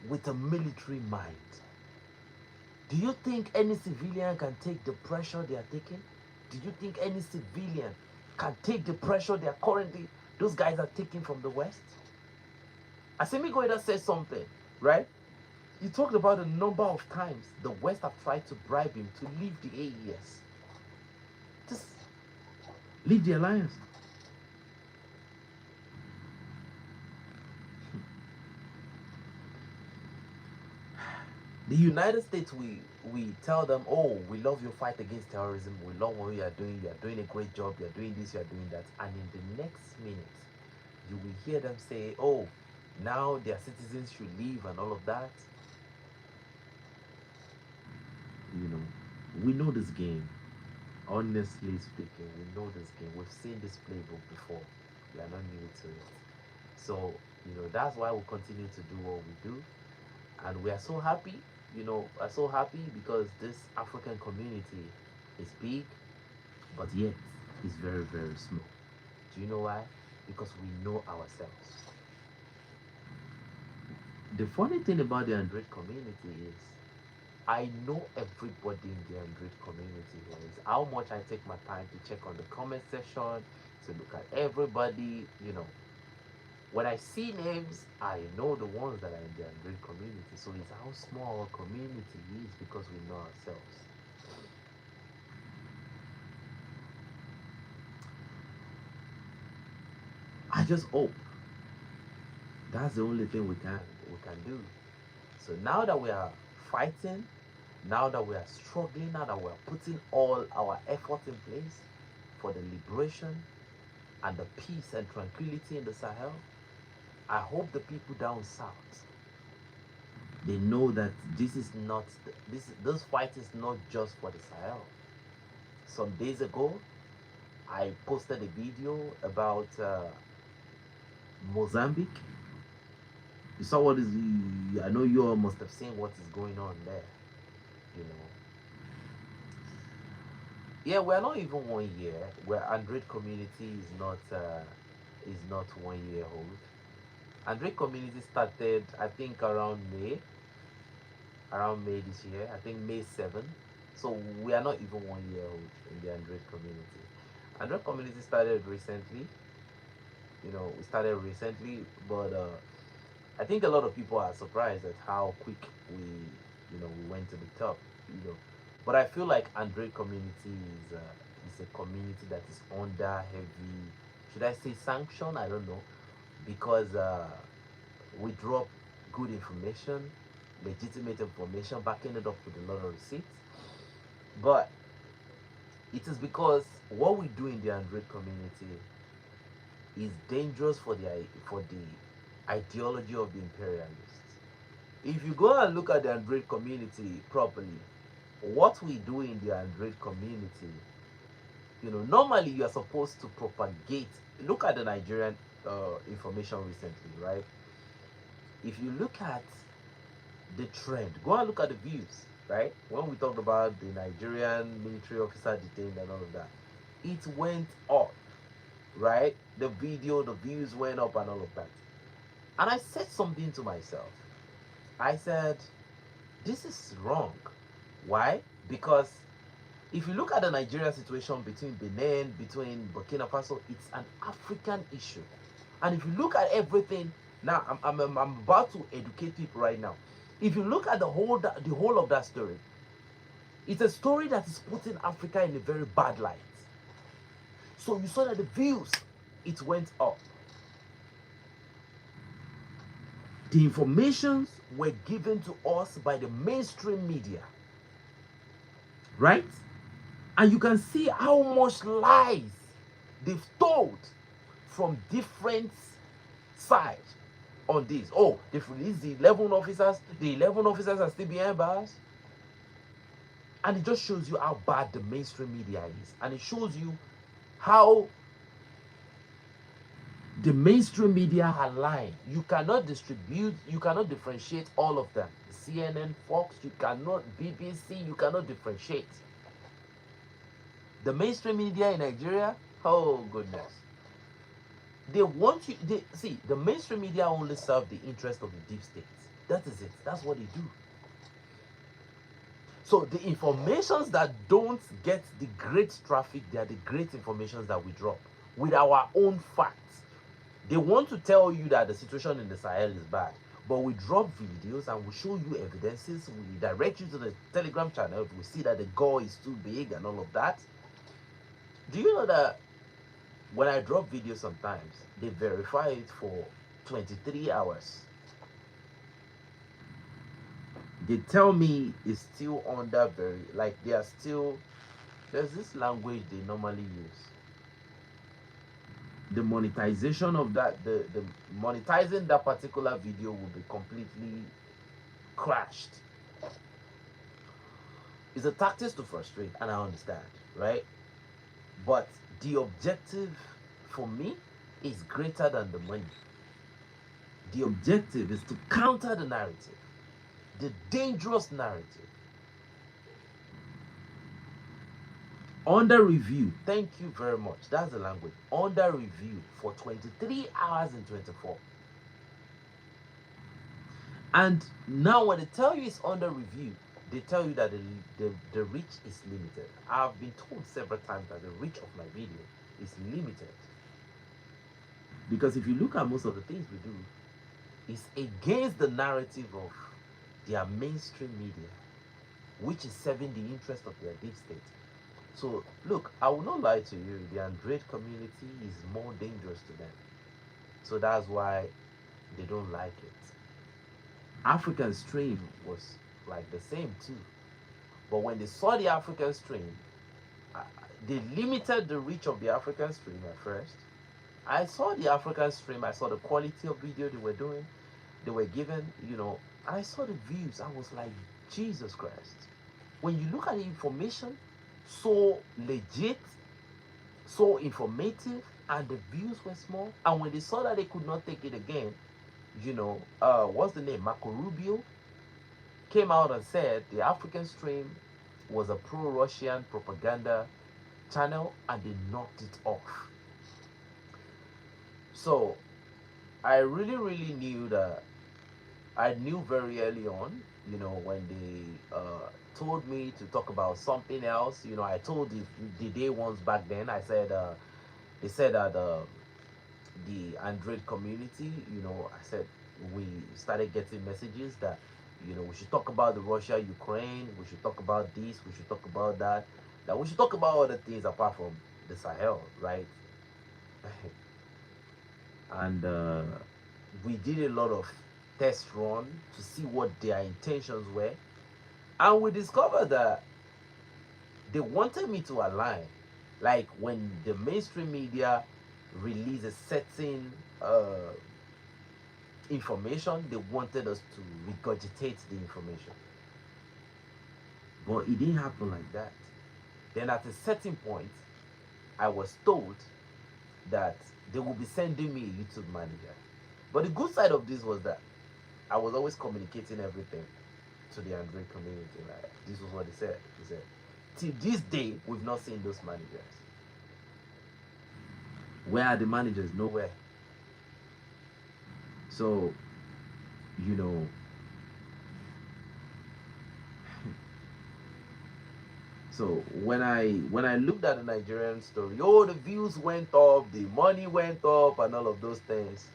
with a military mind. Do you think any civilian can take the pressure they are taking? Do you think any civilian can take the pressure those guys are taking from the West? Asemi Goida said something, right? He talked about a number of times the West have tried to bribe him to leave the AES. Just leave the alliance. The United States, we tell them, oh, we love your fight against terrorism. We love what you are doing. You are doing a great job. You are doing this. You are doing that. And in the next minute, you will hear them say, oh, now their citizens should leave and all of that. We know this game. Honestly speaking, we know this game. We've seen this playbook before. We are not new to it. So, that's why we continue to do what we do. And we are so happy, are so happy because this African community is big, but yet it's very, very small. Do you know why? Because we know ourselves. The funny thing about the ANDRADE community is I know everybody in the Android community here. Is how much I take my time to check on the comment section, to look at everybody. When I see names, I know the ones that are in the Android community. So it's how small our community is because we know ourselves. I just hope that's the only thing we can do. So now that we are fighting, now that we are struggling, now that we are putting all our effort in place for the liberation and the peace and tranquility in the Sahel, I hope the people down south, they know that this is not this fight is not just for the Sahel. Some days ago, I posted a video about Mozambique. You saw what is. I know you all must have seen what is going on there. You know, yeah, we're not even 1 year. Where Android community is not 1 year old. Android community started, I think, around May this year. I think May 7th. So we are not even 1 year old in the Android community. Android community started recently. We started recently, but I think a lot of people are surprised at how quick we went to the top. You know, but I feel like Android community is a community that is under heavy, should I say sanction? I don't know, because we drop good information, legitimate information, backing it up with a lot of receipts. But it is because what we do in the Android community is dangerous for the ideology of the imperialists. If you go and look at the Android community properly, what we do in the Android community, normally you are supposed to propagate. Look at the Nigerian information recently, right? If you look at the trend, go and look at the views, right? When we talked about the Nigerian military officer detained and all of that, it went up, right? The views went up and all of that. And I said something to myself. I said, this is wrong. Why? Because if you look at the Nigerian situation between Benin, between Burkina Faso, it's an African issue. And if you look at everything, now I'm about to educate people right now. If you look at the whole of that story, it's a story that is putting Africa in a very bad light. So you saw that the views, it went up. The informations were given to us by the mainstream media, right? And you can see how much lies they've told from different sides on this. Oh, they've released the 11 officers. The 11 officers are still behind bars. And it just shows you how bad the mainstream media is. And it shows you how the mainstream media are lying. You cannot differentiate all of them. CNN, Fox, you cannot, BBC, you cannot differentiate. The mainstream media in Nigeria, oh goodness. They want you, see, the mainstream media only serve the interest of the deep state. That is it. That's what they do. So the informations that don't get the great traffic, they are the great informations that we drop with our own facts. They want to tell you that the situation in the Sahel is bad, but we drop videos and we show you evidences. We direct you to the Telegram channel. We see that the gore is too big and all of that. Do you know that when I drop videos sometimes, they verify it for 23 hours? They tell me it's still under there's this language they normally use. The monetization of the monetizing that particular video will be completely crashed. It's a tactic to frustrate, and I understand, right? But the objective for me is greater than the money. The objective is to counter the narrative, the dangerous narrative. Under review, thank you very much. That's the language. Under review for 23 hours and 24. And now when they tell you it's under review, they tell you that the reach is limited. I've been told several times that the reach of my video is limited. Because if you look at most of the things we do, it's against the narrative of their mainstream media, which is serving the interest of their deep state. So, look, I will not lie to you, the Android community is more dangerous to them. So that's why they don't like it. African stream was like the same too. But when they saw the African stream, uh, they limited the reach of the African stream at first. I saw the African stream, I saw the quality of video they were doing, they were given, and I saw the views. I was like, Jesus Christ. When you look at the information, so legit, so informative, and the views were small. And when they saw that they could not take it again, what's the name? Marco Rubio came out and said the African stream was a pro-Russian propaganda channel, and they knocked it off. So I really, really knew that. I knew very early on, when they told me to talk about something else. I told the day ones back then. I said they said that the Android community, I said we started getting messages that we should talk about the Russia Ukraine, we should talk about this, we should talk about that, that we should talk about other things apart from the Sahel, right? And we did a lot of test run to see what their intentions were, and we discovered that they wanted me to align. Like when the mainstream media release a certain information, they wanted us to regurgitate the information, but it didn't happen like that. Then at a certain point, I was told that they will be sending me a YouTube manager. But the good side of this was that I was always communicating everything to the Android community. Like, this was what they said. They said, till this day, we've not seen those managers. Where are the managers? Nowhere. So, you know, so when I looked at the Nigerian story, oh, the views went up, the money went up, and all of those things.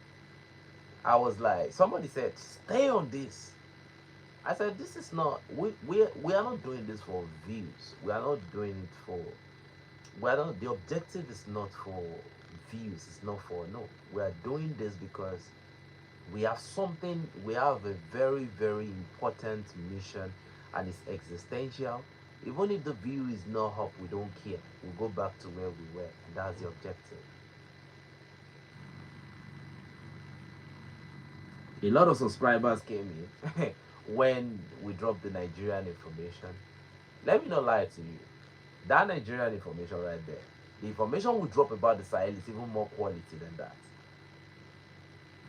I was like, somebody said, stay on this. I said, this is not, we are not doing this for views. We are not doing it for, we are not, the objective is not for views. It's not for, no. We are doing this because we have something, we have a very, very important mission, and it's existential. Even if the view is not up, we don't care. We'll go back to where we were, and that's the objective. A lot of subscribers came in when we dropped the Nigerian information. Let me not lie to you. That Nigerian information right there, the information we drop about the Sahel is even more quality than that.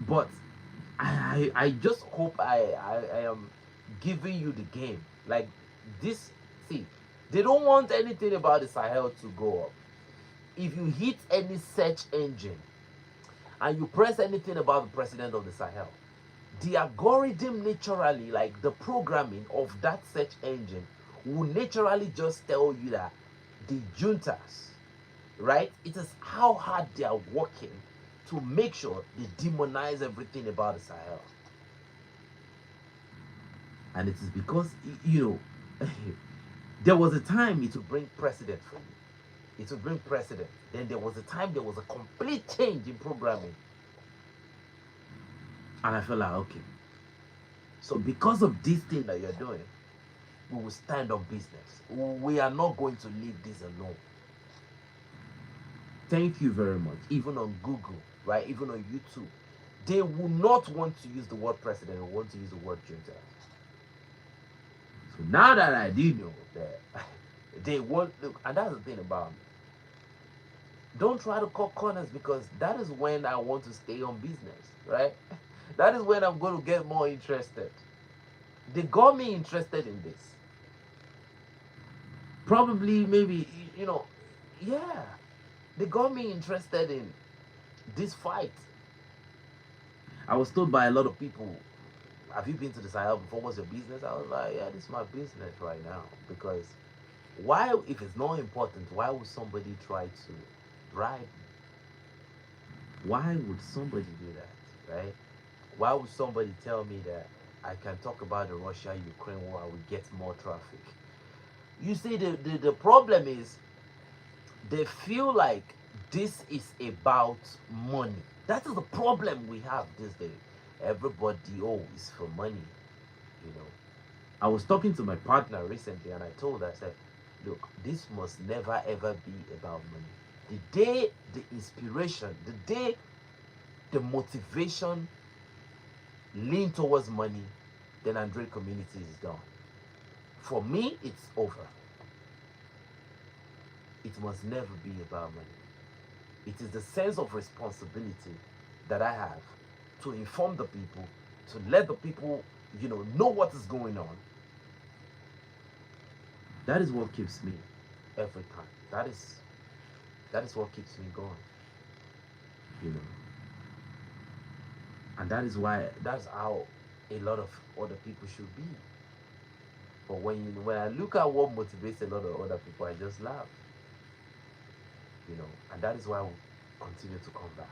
But I just hope I am giving you the game. Like this, see, they don't want anything about the Sahel to go up. If you hit any search engine and you press anything about the president of the Sahel, the algorithm naturally, like the programming of that search engine, will naturally just tell you that the juntas, right? It is how hard they are working to make sure they demonize everything about the Sahel. And it is because, there was a time it would bring precedent for you. It would bring precedent. Then there was a time there was a complete change in programming. And I felt like, okay. So because of this thing that you're doing, we will stand on business. We are not going to leave this alone. Thank you very much. Even on Google, right? Even on YouTube, they will not want to use the word president. They want to use the word junta. So now that I do know that they won't look, and that's the thing about me. Don't try to cut corners, because that is when I want to stay on business, right? That is when I'm going to get more interested. They got me interested in this. Probably, maybe, yeah. They got me interested in this fight. I was told by a lot of people, have you been to the Sahel before? What's your business? I was like, yeah, this is my business right now. Because why, if it's not important, why would somebody try to bribe me? Why would somebody do that, right? Why would somebody tell me that I can talk about the Russia-Ukraine war and we get more traffic? You see, the problem is they feel like this is about money. That is the problem we have these days. Everybody, oh, is for money, you know. I was talking to my partner recently and I told her, I said, look, this must never ever be about money. The day the inspiration, the day the motivation lean towards money, then Android community is done. For me, it's over. It must never be about money. It is the sense of responsibility that I have to inform the people, to let the people, know what is going on. That is what keeps me every time. That is what keeps me going. You know. And that is why that's how a lot of other people should be. But when I look at what motivates a lot of other people, I just laugh. And that is why I will continue to come back.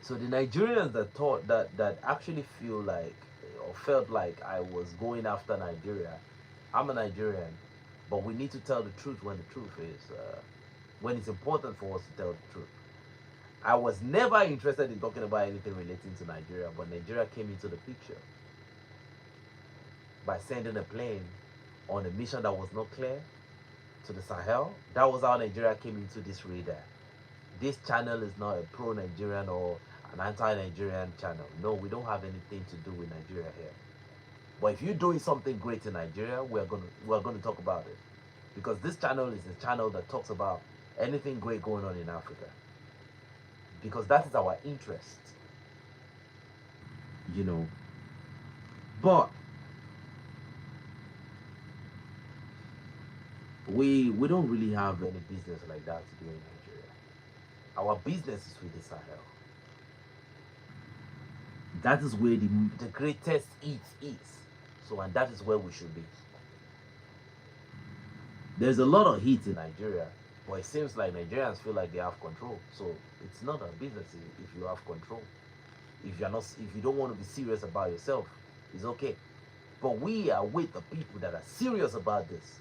So the Nigerians that thought that actually feel like or felt like I was going after Nigeria, I'm a Nigerian, but we need to tell the truth when the truth is, when it's important for us to tell the truth. I was never interested in talking about anything relating to Nigeria, but Nigeria came into the picture by sending a plane on a mission that was not clear to the Sahel. That was how Nigeria came into this radar. This channel is not a pro-Nigerian or an anti-Nigerian channel. No, we don't have anything to do with Nigeria here. But if you're doing something great in Nigeria, we're gonna talk about it, because this channel is a channel that talks about anything great going on in Africa, because that is our interest. But we don't really have any business like that to do in Nigeria. Our business is with the Sahel. That is where the greatest heat is. So, and that is where we should be. There's a lot of heat in Nigeria, but it seems like Nigerians feel like they have control. So it's not a business if you have control. If you don't want to be serious about yourself, it's okay. But we are with the people that are serious about this.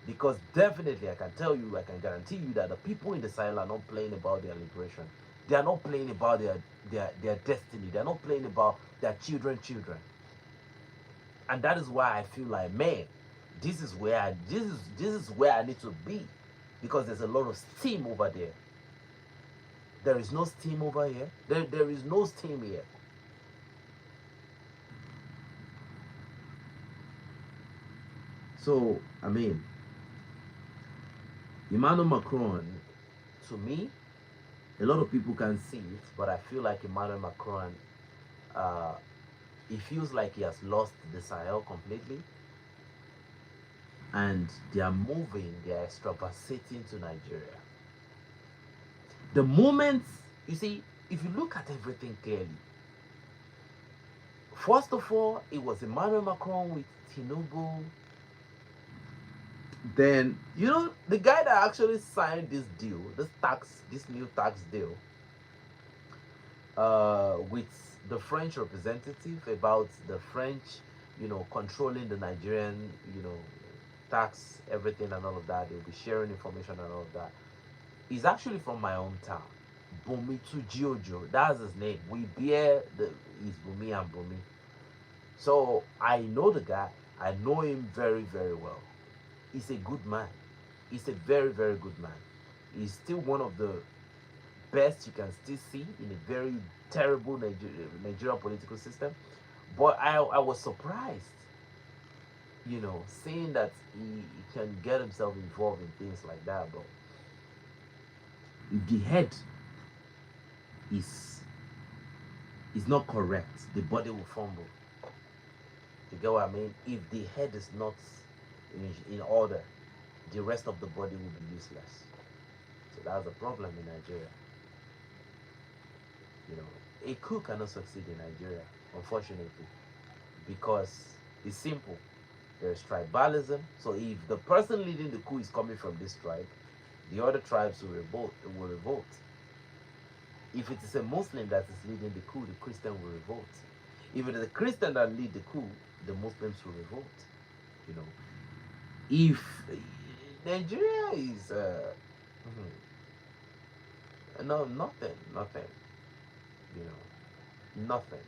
Because definitely I can guarantee you that the people in the Sahel are not playing about their liberation. They are not playing about their destiny. They are not playing about their children. And that is why I feel like, man, this is where I need to be, because there's a lot of steam over there. There is no steam over here. There is no steam here. So, I mean, Emmanuel Macron, to me, a lot of people can see it, but I feel like Emmanuel Macron, he feels like he has lost the Sahel completely, and they are extravasating to Nigeria. The moment, you see, if you look at everything clearly, first of all, it was Emmanuel Macron with Tinubu. Then, the guy that actually signed this deal, this new tax deal, with the French representative, about the French, controlling the Nigerian, tax, everything and all of that. They'll be sharing information and all of that. He's actually from my hometown, Bumi Tujiojo. That's his name. We bear his Bumi and Bumi. So I know the guy. I know him very, very well. He's a good man. He's a very, very good man. He's still one of the best you can still see in a very terrible Nigerian political system. But I was surprised, seeing that he can get himself involved in things like that. But if the head is not correct, the body will fumble. You get what I mean? If the head is not in order, the rest of the body will be useless. So that's the problem in Nigeria. A coup cannot succeed in Nigeria. unfortunately, because it's simple. There's tribalism. So if the person leading the coup is coming from this tribe, the other tribes will revolt. Will revolt. If it is a Muslim that is leading the coup, the Christian will revolt. If it is a Christian that lead the coup, the Muslims will revolt. You know, if Nigeria is no, nothing. You know, nothing.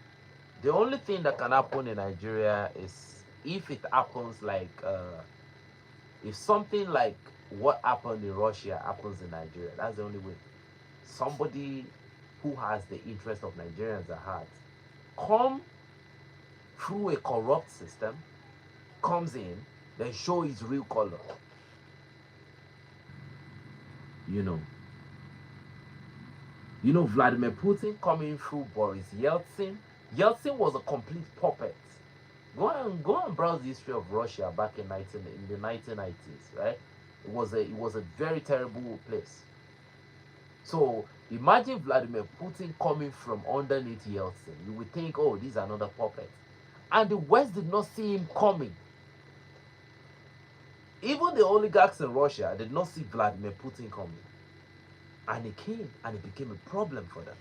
The only thing that can happen in Nigeria is if it happens like if something like what happened in Russia happens in Nigeria. That's the only way. Somebody who has the interest of Nigerians at heart come through a corrupt system, comes in, then show his real color. You know. You know, Vladimir Putin coming through Boris Yeltsin. Yeltsin was a complete puppet. Go and browse the history of Russia back in the 1990s, right? It was a very terrible place. So imagine Vladimir Putin coming from underneath Yeltsin. You would think, oh, this is another puppet. And the West did not see him coming. Even the oligarchs in Russia did not see Vladimir Putin coming. And he came and it became a problem for them.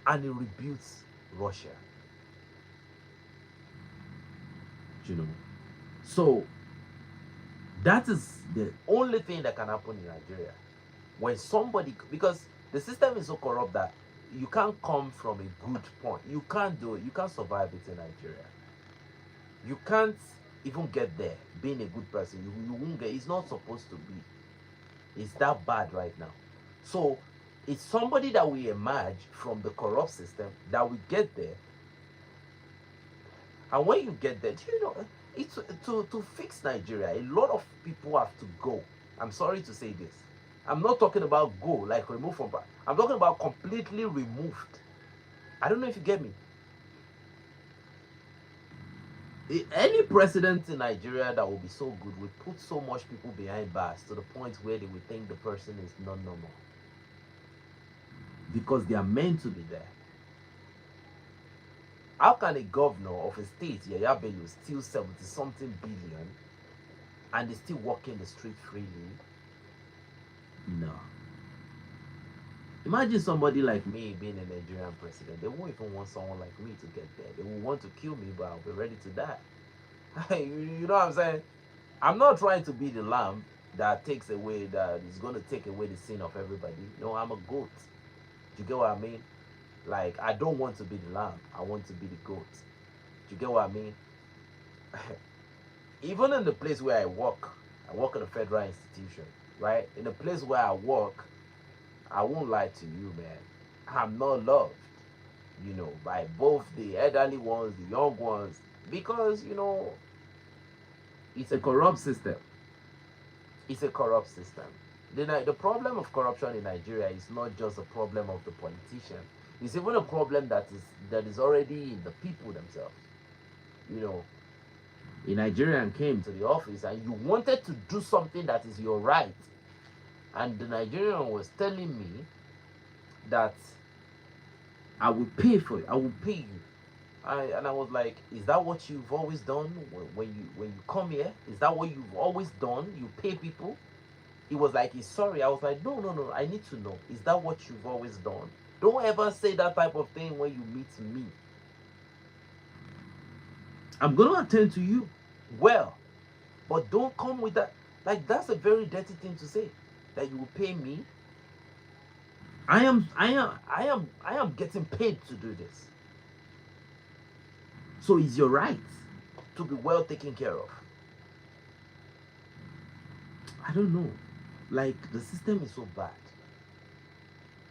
And he rebuilt Russia. You know. So that is the only thing that can happen in Nigeria. When somebody, because the system is so corrupt that you can't come from a good point. You can't do it. You can't survive it in Nigeria. You can't even get there being a good person. You won't get. It's not supposed to be. It's that bad right now. So it's somebody that will emerge from the corrupt system that will get there. And when you get there, do you know, it's to fix Nigeria, a lot of people have to go. I'm sorry to say this. I'm not talking about go, like remove from. I'm talking about completely removed. I don't know if you get me. Any president in Nigeria that will be so good will put so much people behind bars to the point where they will think the person is not normal. Because they are meant to be there. How can a governor of a state, Yaya Bello, steal 70 something billion and is still walking the street freely? No. Imagine somebody like me being a Nigerian president. They won't even want someone like me to get there. They will want to kill me, but I'll be ready to die. You know what I'm saying? I'm not trying to be the lamb that takes away, that is going to take away the sin of everybody. No, I'm a goat. Do you get what I mean? Like, I don't want to be the lamb. I want to be the goat. Do you get what I mean? Even in the place where I work in a federal institution, right? In the place where I work, I won't lie to you, man. I'm not loved, you know, by both the elderly ones, the young ones, because, you know, it's a corrupt system. It's a corrupt system. The problem of corruption in Nigeria is not just a problem of the politician. It's even a problem that is already in the people themselves. You know, a Nigerian came to the office and you wanted to do something that is your right, and the Nigerian was telling me that I will pay for it. I will pay you. And I was like, is that what you've always done when you come here? Is that what you've always done? You pay people? He was like, he's sorry. I was like, no. I need to know. Is that what you've always done? Don't ever say that type of thing when you meet me. I'm gonna attend to you well, but don't come with that. Like, that's a very dirty thing to say. That you will pay me. I am getting paid to do this. So it's your right to be well taken care of. I don't know. Like, the system is so bad.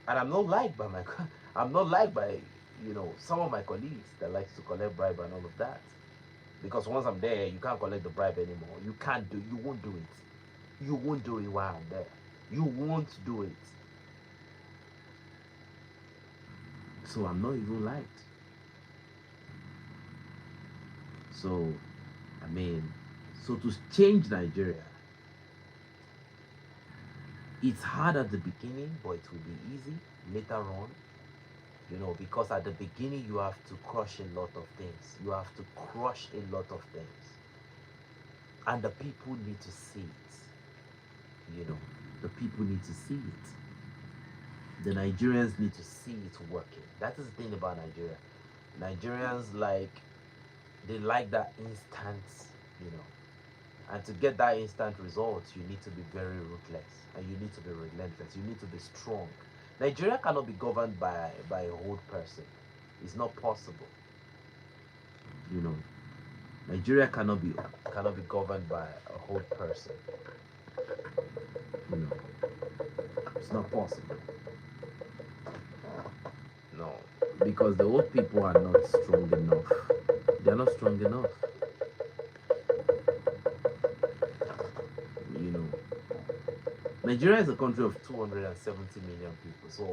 And I'm not liked by I'm not liked by, you know, some of my colleagues that likes to collect bribe and all of that. Because once I'm there, you can't collect the bribe anymore. You won't do it. You won't do it while I'm there. You won't do it. So I'm not even liked. So, I mean, so to change Nigeria, it's hard at the beginning, but it will be easy later on. You know, because at the beginning you have to crush a lot of things. You have to crush a lot of things. And the people need to see it. You know, the people need to see it. The Nigerians need to see it working. That is the thing about Nigeria. Nigerians they like that instant, you know. And to get that instant result, you need to be very ruthless and you need to be relentless. You need to be strong. Nigeria cannot be governed by a old person. It's not possible. You know, Nigeria cannot be governed by a old person. You know, it's not possible. No, because the old people are not strong enough. They are not strong enough. You know, Nigeria is a country of 270 million people. So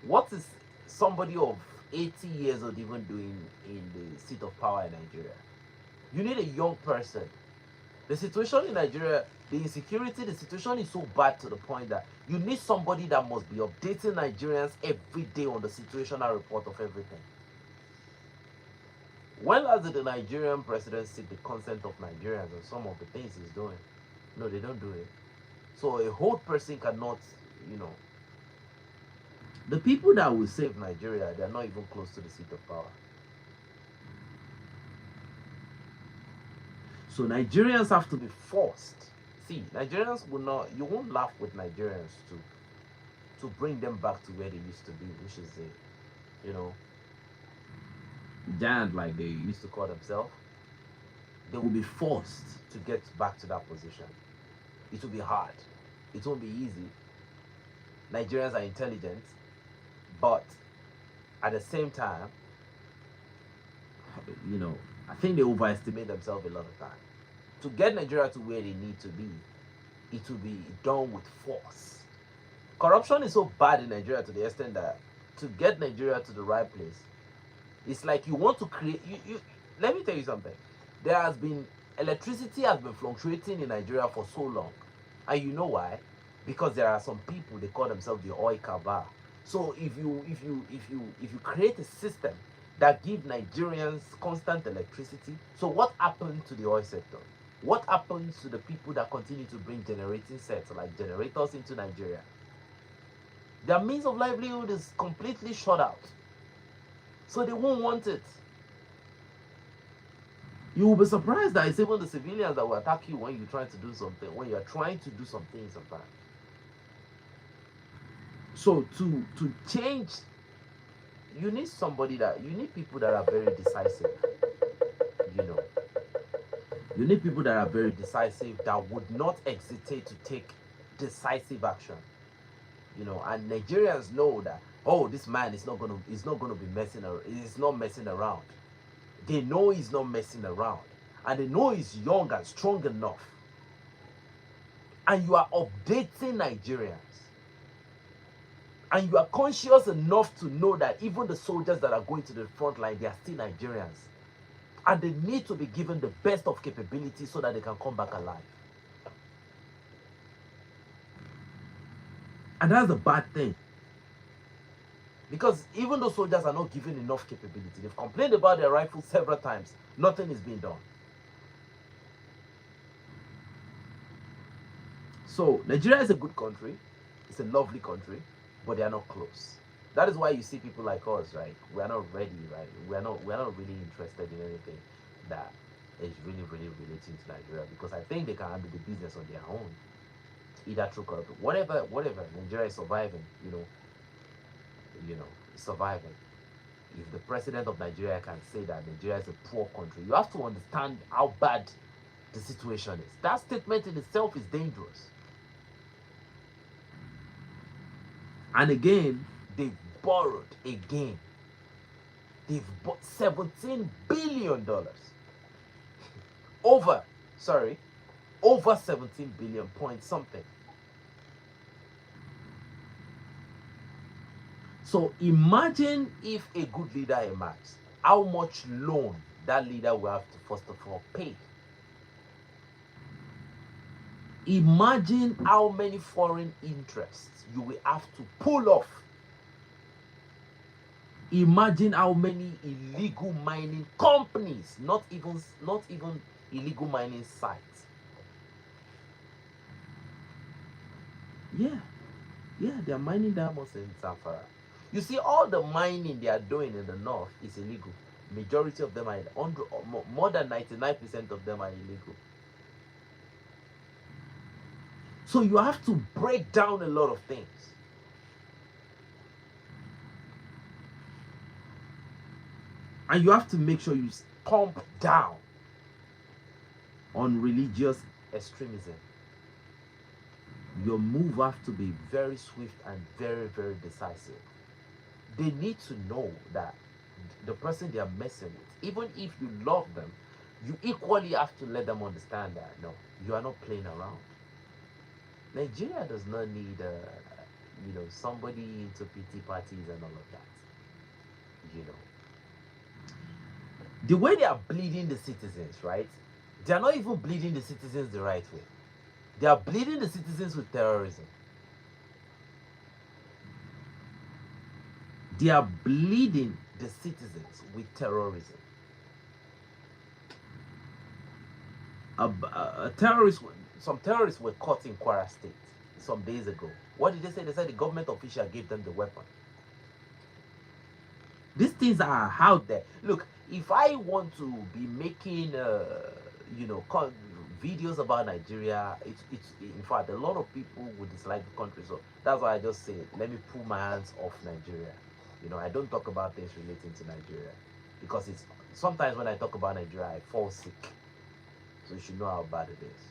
what is somebody of 80 years old even doing in the seat of power in Nigeria? You need a young person. The situation in Nigeria, the insecurity, the situation is so bad to the point that you need somebody that must be updating Nigerians every day on the situational report of everything. When last did the Nigerian president seek the consent of Nigerians on some of the things he's doing? No, they don't do it. So a whole person cannot, you know. The people that will save Nigeria, they're not even close to the seat of power. So Nigerians have to be forced. See, Nigerians will not, you won't laugh with Nigerians to bring them back to where they used to be, which is a, you know, giant like they used to call themselves. They will be forced to get back to that position. It will be hard. It won't be easy. Nigerians are intelligent, but at the same time, you know, I think they overestimate themselves a lot of time. To get Nigeria to where they need to be, it will be done with force. Corruption is so bad in Nigeria to the extent that to get Nigeria to the right place, it's like you want to create. Let me tell you something. There has been electricity has been fluctuating in Nigeria for so long, and you know why? Because there are some people, they call themselves the oil kava. So if you create a system that give Nigerians constant electricity, so what happened to the oil sector? What happens to the people that continue to bring generating sets like generators into Nigeria? Their means of livelihood is completely shut out. So they won't want it. You will be surprised that it's even the civilians that will attack you when you're trying to do something, when you're trying to do something sometimes. So to change, you need people that are very decisive. You know, you need people that are very decisive, that would not hesitate to take decisive action. You know, and Nigerians know that, oh, this man is not gonna be messing around. He's not messing around. They know he's not messing around, and they know he's young and strong enough. And you are updating Nigerians, and you are conscious enough to know that even the soldiers that are going to the front line, they are still Nigerians, and they need to be given the best of capability so that they can come back alive. And that's the bad thing. Because even though soldiers are not given enough capability, they've complained about their rifles several times, nothing is being done. So Nigeria is a good country, it's a lovely country, but they are not close. That is why you see people like us, right? We are not ready, right? We are not really interested in anything that is really relating to Nigeria, because I think they can handle the business on their own. Either through corruption, whatever. Nigeria is surviving, surviving. If the president of Nigeria can say that Nigeria is a poor country, you have to understand how bad the situation is. That statement in itself is dangerous. And again, they've borrowed again. They've bought $17 billion. over 17 billion point something. So imagine if a good leader emerges, how much loan that leader will have to first of all pay. Imagine how many foreign interests you will have to pull off Imagine how many illegal mining companies, not even illegal mining sites. Yeah, yeah, they are mining diamonds in Zamfara. You see, all the mining they are doing in the north is illegal. Majority of them are more than 99% of them are illegal. So you have to break down a lot of things. And you have to make sure you stomp down on religious extremism. Your move has to be very swift and very, very decisive. They need to know that the person they are messing with, even if you love them, you equally have to let them understand that no, you are not playing around. Nigeria does not need, somebody into PT parties and all of that. You know, the way they are bleeding the citizens, right? They are not even bleeding the citizens the right way. They are bleeding the citizens with terrorism. They are bleeding the citizens with terrorism. Terrorists, some terrorists were caught in Kwara State some days ago. What did they say? They said the government official gave them the weapon. These things are out there. Look, if I want to be making, you know, videos about Nigeria, it's in fact a lot of people would dislike the country. So that's why I just say, let me pull my hands off Nigeria. You know, I don't talk about things relating to Nigeria because it's sometimes when I talk about Nigeria, I fall sick. So you should know how bad it is.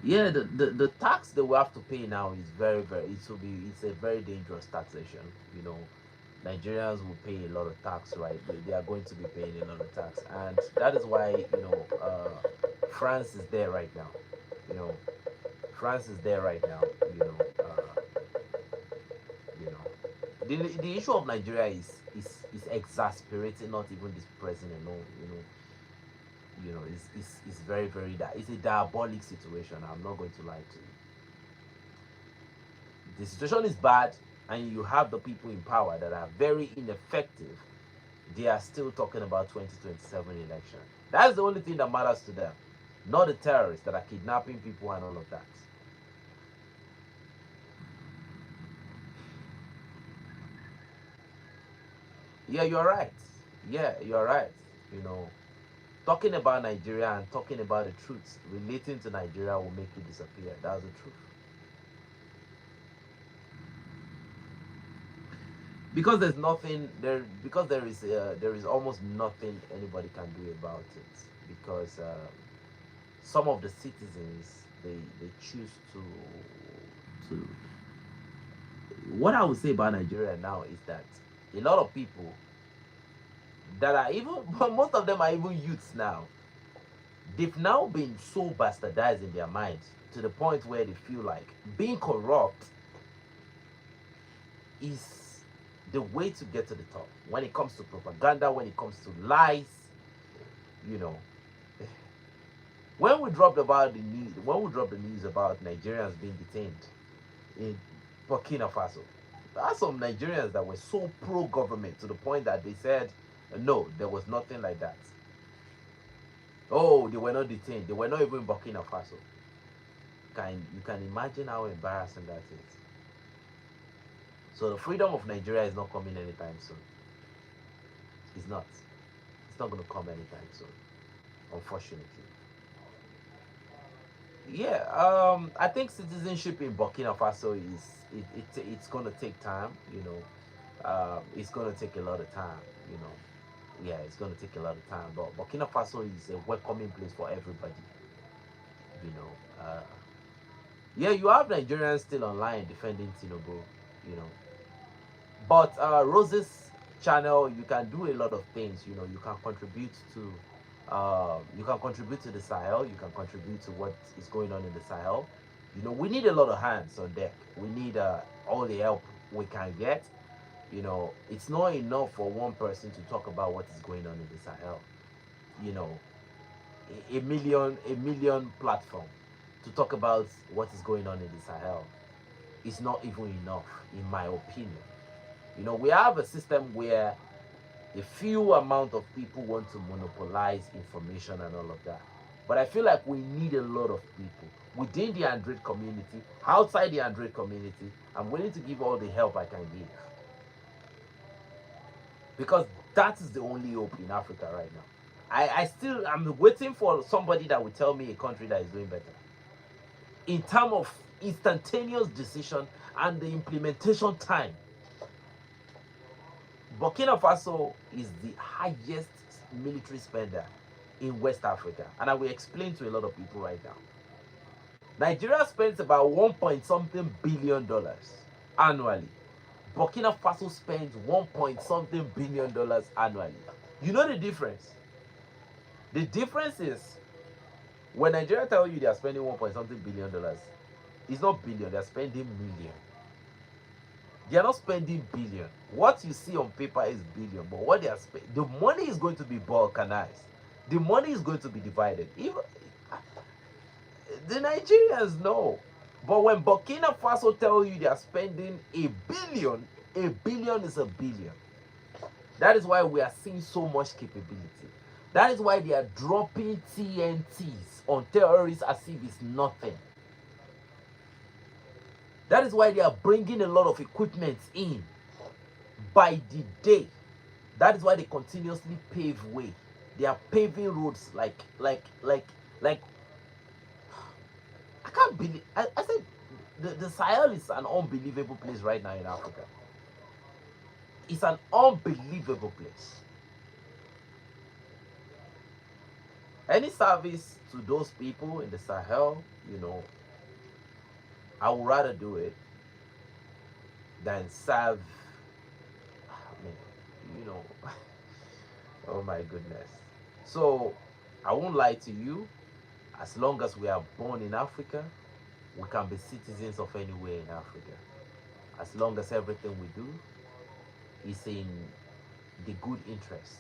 Yeah, the tax that we have to pay now is it's a very dangerous taxation. You know, Nigerians will pay a lot of tax, right? They are going to be paying a lot of tax, and that is why France is there right now. You know, France is there right now. You know, you know, the issue of Nigeria is exasperating. Not even this president alone. It's very very it's a diabolic situation. I'm not going to lie to you. The situation is bad, and you have the people in power that are very ineffective. They are still talking about 2027 election. That's the only thing that matters to them, not the terrorists that are kidnapping people and all of that. Yeah, you're right. Yeah, you're right. You know, talking about Nigeria and talking about the truth relating to Nigeria will make you disappear. That's the truth. Because there's nothing there. Because there is almost nothing anybody can do about it. Because some of the citizens they choose to. What I would say about Nigeria now is that a lot of people that are even most of them are even youths now. They've now been so bastardized in their minds to the point where they feel like being corrupt is the way to get to the top. When it comes to propaganda, when it comes to lies, you know, when we dropped the news about Nigerians being detained in Burkina Faso, there are some Nigerians that were so pro-government to the point that they said, no, there was nothing like that. Oh, they were not detained. They were not even in Burkina Faso. You can imagine how embarrassing that is. So the freedom of Nigeria is not coming anytime soon. It's not. It's not going to come anytime soon, unfortunately. Yeah, I think citizenship in Burkina Faso it's gonna take time. It's gonna take a lot of time. You know, yeah, it's gonna take a lot of time. But Burkina Faso is a welcoming place for everybody. You know, yeah, you have Nigerians still online defending Tinubu. You know, but Rose's channel, you can do a lot of things. You know, you can contribute to the Sahel. You can contribute to what is going on in the Sahel. You know, we need a lot of hands on deck. We need all the help we can get. You know, it's not enough for one person to talk about what is going on in the Sahel. You know, a million platform to talk about what is going on in the Sahel is not even enough, in my opinion. You know, we have a system where a few amount of people want to monopolize information and all of that. But I feel like we need a lot of people within the Android community, outside the Android community. I'm willing to give all the help I can give because that is the only hope in Africa right now. I'm waiting for somebody that will tell me a country that is doing better in terms of instantaneous decision and the implementation time. Burkina Faso is the highest military spender in West Africa, and I will explain to a lot of people right now. Nigeria spends about 1 point something billion dollars annually. Burkina Faso spends 1 point something billion dollars annually. You know the difference? The difference is when Nigeria tell you they are spending 1 point something billion dollars, it's not billion, they are spending million. They are not spending billion. What you see on paper is billion, but what they are spending, the money is going to be balkanized. The money is going to be divided. Even the Nigerians know. But when Burkina Faso tell you they are spending a billion is a billion. That is why we are seeing so much capability. That is why they are dropping TNTs on terrorists as if it's nothing. That is why they are bringing a lot of equipment in by the day. That is why they continuously pave way. They are paving roads like I can't believe. I said the Sahel is an unbelievable place right now in Africa. It's an unbelievable place. Any service to those people in the Sahel, you know, I would rather do it than serve. I mean, you know, oh my goodness. So I won't lie to you. As long as we are born in Africa, we can be citizens of anywhere in Africa. As long as everything we do is in the good interests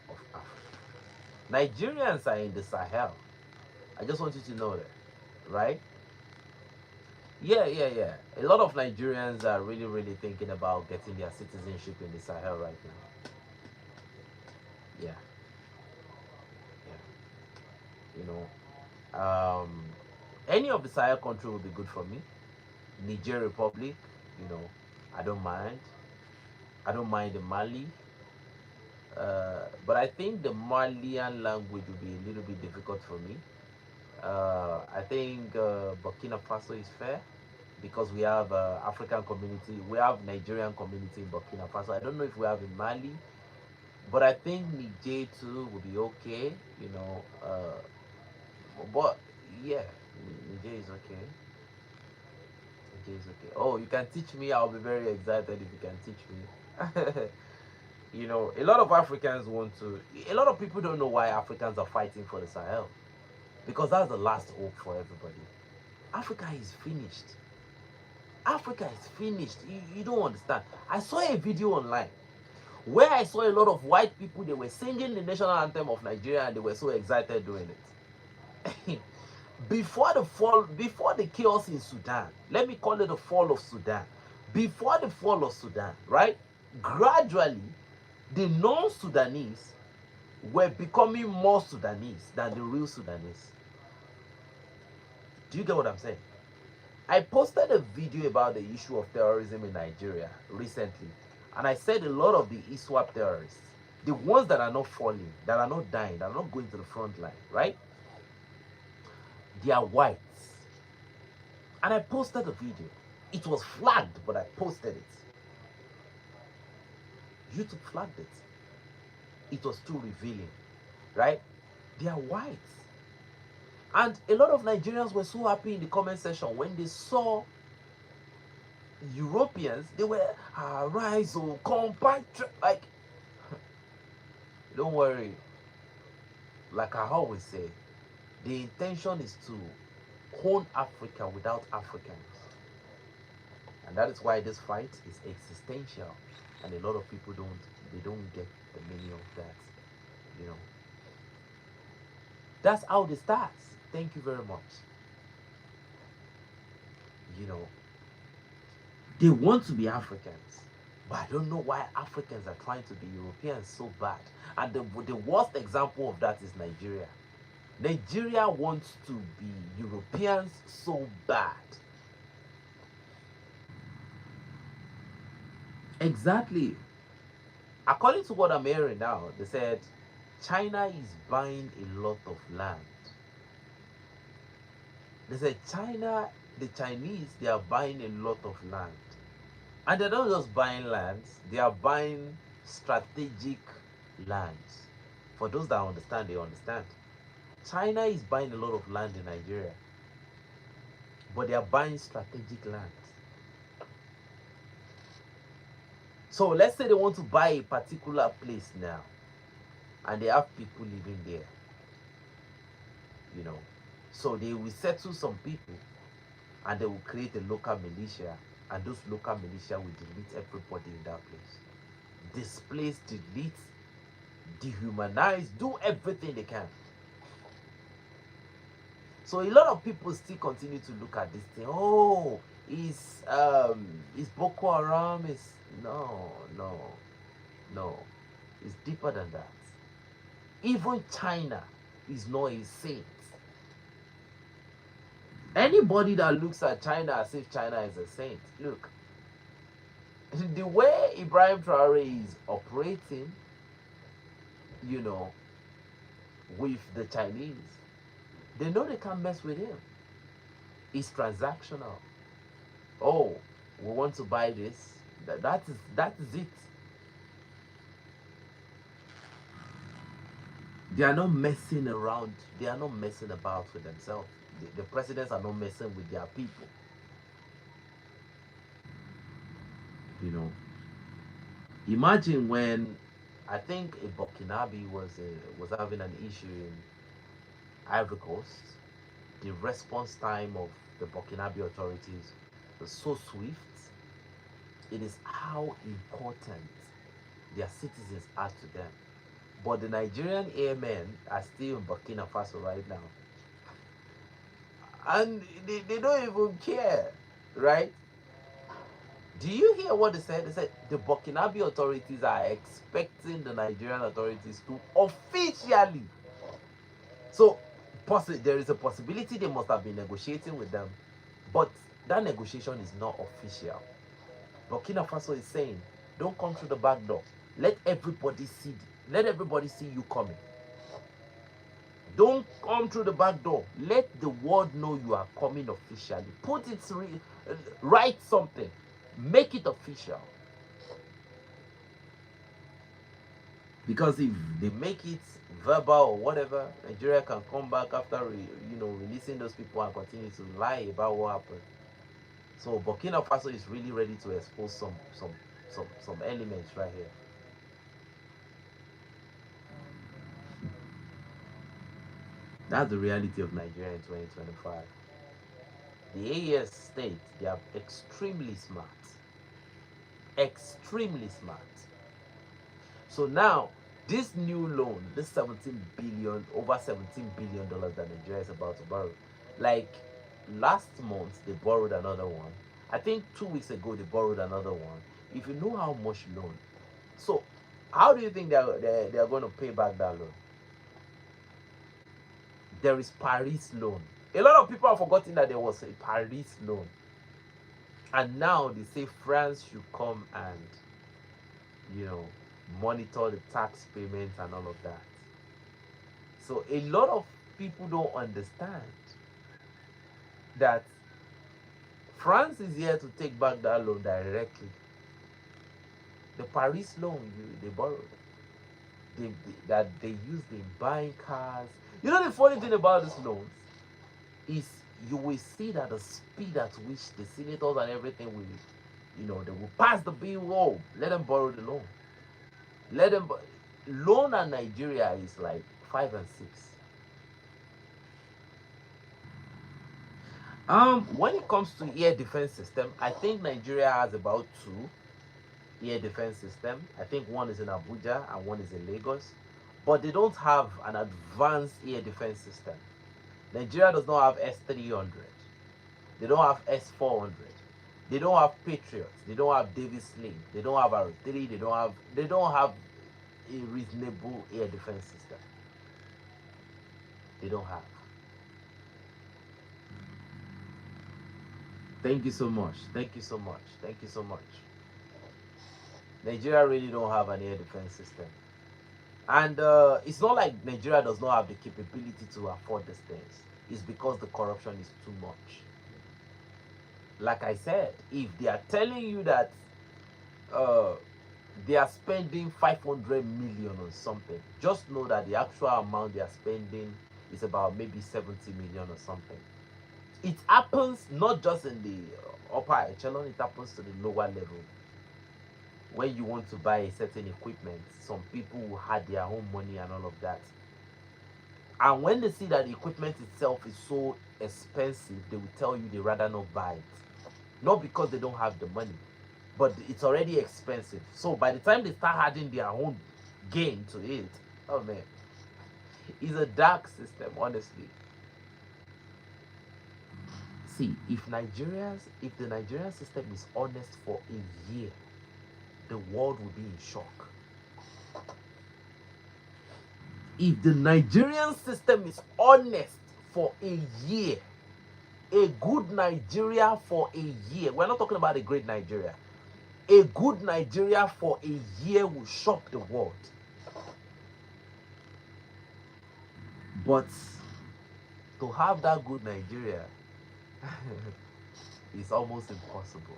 of Africa. Nigerians are in the Sahel. I just want you to know that, right? Yeah. A lot of Nigerians are really thinking about getting their citizenship in the Sahel right now. Yeah, yeah. You know, any of the Sahel country will be good for me. Niger Republic, you know, I don't mind. I don't mind the Mali. But I think the Malian language will be a little bit difficult for me. I think Burkina Faso is fair because we have African community, we have Nigerian community in Burkina Faso. I don't know if we have in Mali, but I think Niger too will be okay. You know, but yeah, Niger is okay. Niger is okay. Oh, you can teach me. I'll be very excited if you can teach me. You know, a lot of Africans want to. A lot of people don't know why Africans are fighting for the Sahel because that's the last hope for everybody. Africa is finished. Africa is finished. You don't understand. I saw a video online where I saw a lot of white people. They were singing the national anthem of Nigeria and they were so excited doing it. Before the chaos in Sudan, let me call it the fall of Sudan. Before the fall of Sudan, right? Gradually, the non-Sudanese were becoming more Sudanese than the real Sudanese. Do you get what I'm saying? I posted a video about the issue of terrorism in Nigeria recently, and I said a lot of the ISWAP terrorists, the ones that are not falling, that are not dying, that are not going to the front line, right? They are whites. And I posted a video. It was flagged, but I posted it. YouTube flagged it. It was too revealing, right? They are whites. And a lot of Nigerians were so happy in the comment section when they saw Europeans. They were, rise, oh, compatriot. Like, don't worry. Like I always say, the intention is to own Africa without Africans. And that is why this fight is existential. And a lot of people don't get the meaning of that. You know. That's how they start. Thank you very much. You know, they want to be Africans. But I don't know why Africans are trying to be Europeans so bad. And the worst example of that is Nigeria. Nigeria wants to be Europeans so bad. Exactly. According to what I'm hearing now, they said China is buying a lot of land. They said China, the Chinese, they are buying a lot of land. And they're not just buying lands, they are buying strategic lands. For those that understand, they understand. China is buying a lot of land in Nigeria, but they are buying strategic lands. So let's say they want to buy a particular place now, and they have people living there, you know. So they will settle some people, and they will create a local militia, and those local militia will delete everybody in that place. Displace, delete, dehumanize, do everything they can. So a lot of people still continue to look at this thing. Oh, is Boko Haram? Is no, no, no. It's deeper than that. Even China is not a saint. Anybody that looks at China as if China is a saint, look, the way Ibrahim Traore is operating, you know, with the Chinese, they know they can't mess with him. It's transactional. Oh, we want to buy this. That is it. They are not messing around. They are not messing about with themselves. The presidents are not messing with their people. You know, imagine when I think a Burkinabe was having an issue in Ivory Coast. The response time of the Burkinabe authorities was so swift. It is how important their citizens are to them. But the Nigerian airmen are still in Burkina Faso right now. And they don't even care, right? Do you hear what they said? They said the Burkinabe authorities are expecting the Nigerian authorities to officially. So, there is a possibility they must have been negotiating with them, but that negotiation is not official. Burkina Faso is saying, don't come through the back door. Let everybody see. Let everybody see you coming. Don't come through the back door. Let the world know you are coming officially. Write something. Make it official. Because if they make it verbal or whatever, Nigeria can come back after releasing those people and continue to lie about what happened. So Burkina Faso is really ready to expose some elements right here. That's the reality of Nigeria in 2025. The AES state, they are extremely smart. Extremely smart. So now, this new loan, this over $17 billion that Nigeria is about to borrow, like last month they borrowed another one. I think 2 weeks ago they borrowed another one. If you know how much loan, so how do you think they are going to pay back that loan? There is Paris loan. A lot of people have forgotten that there was a Paris loan, and now they say France should come and monitor the tax payments and all of that. So a lot of people don't understand that France is here to take back that loan directly. The Paris loan they borrowed, that they used in buying cars. You know the funny thing about these loans is you will see that the speed at which the senators and everything will, they will pass the bill. Oh, let them borrow the loan. Let them loan at Nigeria is like 5 and 6. When it comes to air defense system, I think Nigeria has about 2 air defense system. I think one is in Abuja and one is in Lagos, but they don't have an advanced air defense system. Nigeria does not have S-300. They don't have S-400. They don't have Patriots. They don't have Davis Sling. They don't have R3. They don't have a reasonable air defense system. They don't have. Thank you so much. Thank you so much. Thank you so much. Nigeria really don't have an air defense system. And it's not like Nigeria does not have the capability to afford these things. It's because the corruption is too much. Like I said, if they are telling you that uh, they are spending 500 million on something, just know that the actual amount they are spending is about maybe 70 million or something. It happens not just in the upper echelon, it happens to the lower level. When you want to buy a certain equipment, some people will have their own money and all of that. And when they see that the equipment itself is so expensive, they will tell you they rather not buy it. Not because they don't have the money, but it's already expensive. So by the time they start adding their own gain to it, oh man, it's a dark system, honestly. See, if the Nigerian system is honest for a year, the world will be in shock. If the Nigerian system is honest for a year, a good Nigeria for a year, we're not talking about a great Nigeria, a good Nigeria for a year will shock the world. But to have that good Nigeria is almost impossible.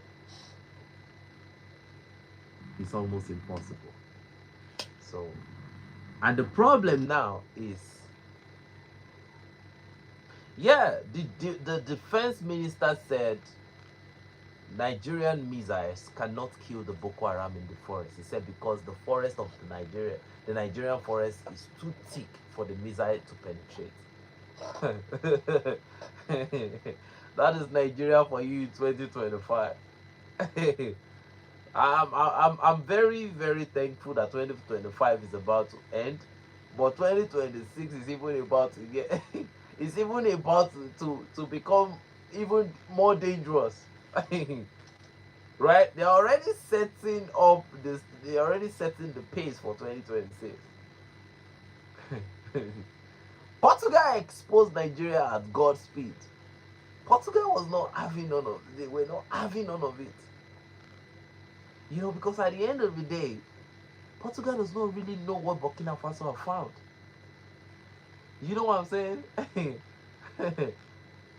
It's almost impossible. So, and the problem now is, yeah, the defense minister said Nigerian missiles cannot kill the Boko Haram in the forest. He said because the forest of the Nigerian forest is too thick for the missile to penetrate. That is Nigeria for you in 2025. I'm very, very thankful that 2025 is about to end, but 2026 is even about to get it's even about to become even more dangerous. Right? They're already setting up this, they're already setting the pace for 2026. Portugal exposed Nigeria at God's speed. Portugal was not having none of they were not having none of it. You know, because at the end of the day, Portugal does not really know what Burkina Faso have found. You know what I'm saying?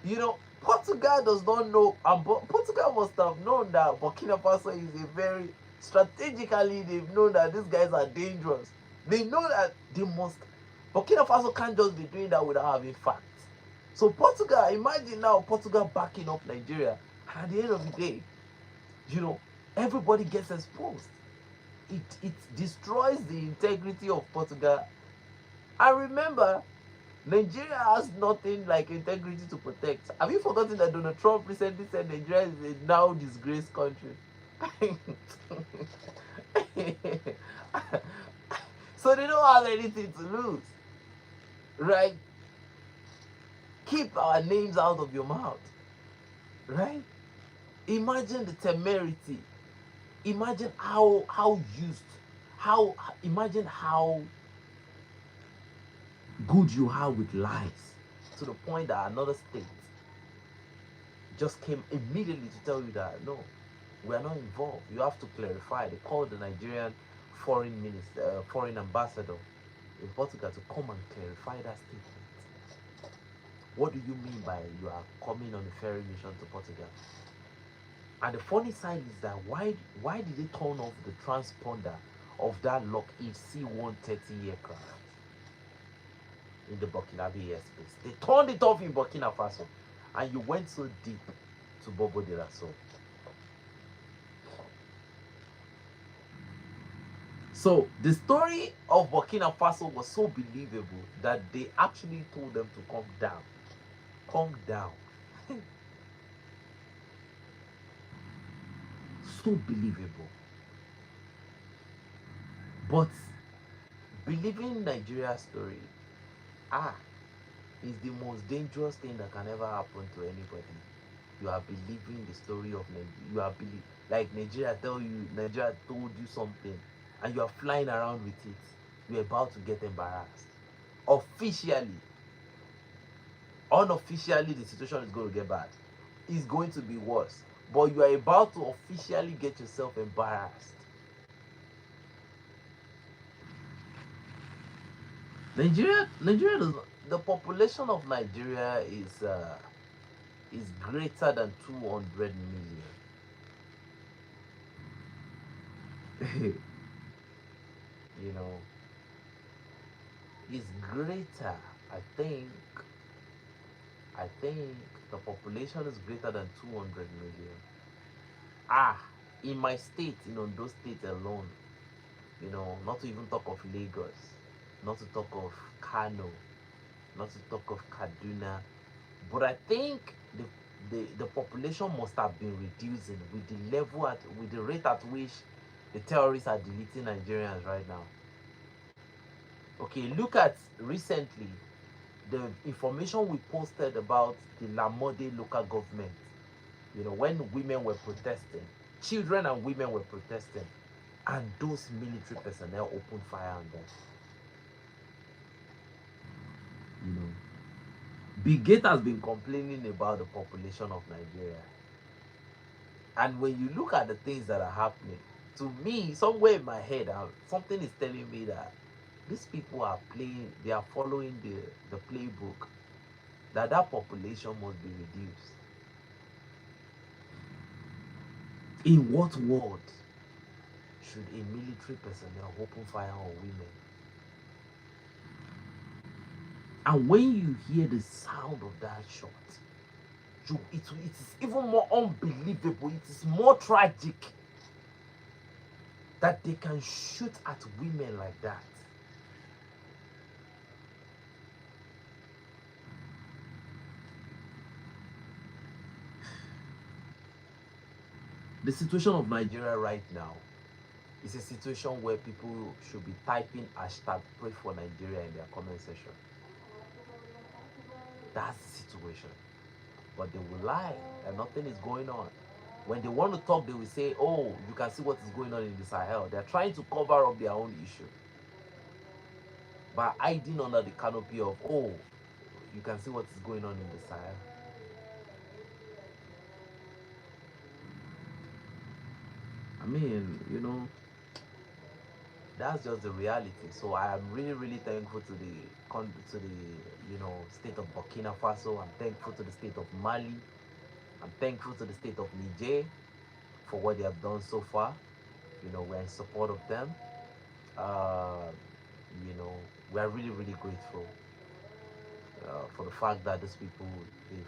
You know, Portugal does not know, and Portugal must have known that Burkina Faso is a very strategically, they've known that these guys are dangerous. They know that they must, Burkina Faso can't just be doing that without having facts. So Portugal, imagine now Portugal backing up Nigeria. At the end of the day, you know, everybody gets exposed. It destroys the integrity of Portugal. And remember, Nigeria has nothing like integrity to protect. Have you forgotten that Donald Trump recently said Nigeria is a now disgraced country? So they don't have anything to lose, right? Keep our names out of your mouth, right? Imagine the temerity. Imagine how used, how imagine how good you are with lies, to the point that another state just came immediately to tell you that no, we are not involved. You have to clarify. They called the Nigerian foreign minister, foreign ambassador in Portugal to come and clarify that statement. What do you mean by you are coming on a ferry mission to Portugal? And the funny side is that why did they turn off the transponder of that Lockheed C-130 aircraft in the Burkinabe airspace? They turned it off in Burkina Faso, and you went so deep to Bobo de la Soul. So the story of Burkina Faso was so believable that they actually told them to come down. Calm down. So believable. But believing Nigeria's story is the most dangerous thing that can ever happen to anybody. You are believing the story of Nigeria. You are believe like Nigeria told you something, and you are flying around with it. You're about to get embarrassed. Officially, unofficially, the situation is going to get bad. It's going to be worse. But you are about to officially get yourself embarrassed. Nigeria does not, the population of Nigeria is greater than 200 million. You know, it's greater. I think I think the population is greater than 200 million. Ah, in my state, in Ondo State alone, not to even talk of Lagos, not to talk of Kano, not to talk of Kaduna, but I think the population must have been reducing with with the rate at which the terrorists are deleting Nigerians right now. Okay, look at recently the information we posted about the Lamode local government. When women were protesting, children and women were protesting, and those military personnel opened fire on them. Bill Gates has been complaining about the population of Nigeria. And when you look at the things that are happening, to me, somewhere in my head, something is telling me that these people they are following the playbook, that population must be reduced. In what world should a military personnel open fire on women? And when you hear the sound of that shot, it is even more unbelievable. It is more tragic that they can shoot at women like that. The situation of Nigeria right now is a situation where people should be typing hashtag pray for Nigeria in their comment section. That's the situation. But they will lie and nothing is going on. When they want to talk, they will say, oh, you can see what is going on in the Sahel. They're trying to cover up their own issue by hiding under the canopy of, oh, you can see what is going on in the Sahel. I mean, that's just the reality. So I am really, really thankful to the state of Burkina Faso. I'm thankful to the state of Mali. I'm thankful to the state of Niger for what they have done so far. We're in support of them. Uh, we are really, really grateful for the fact that these people, if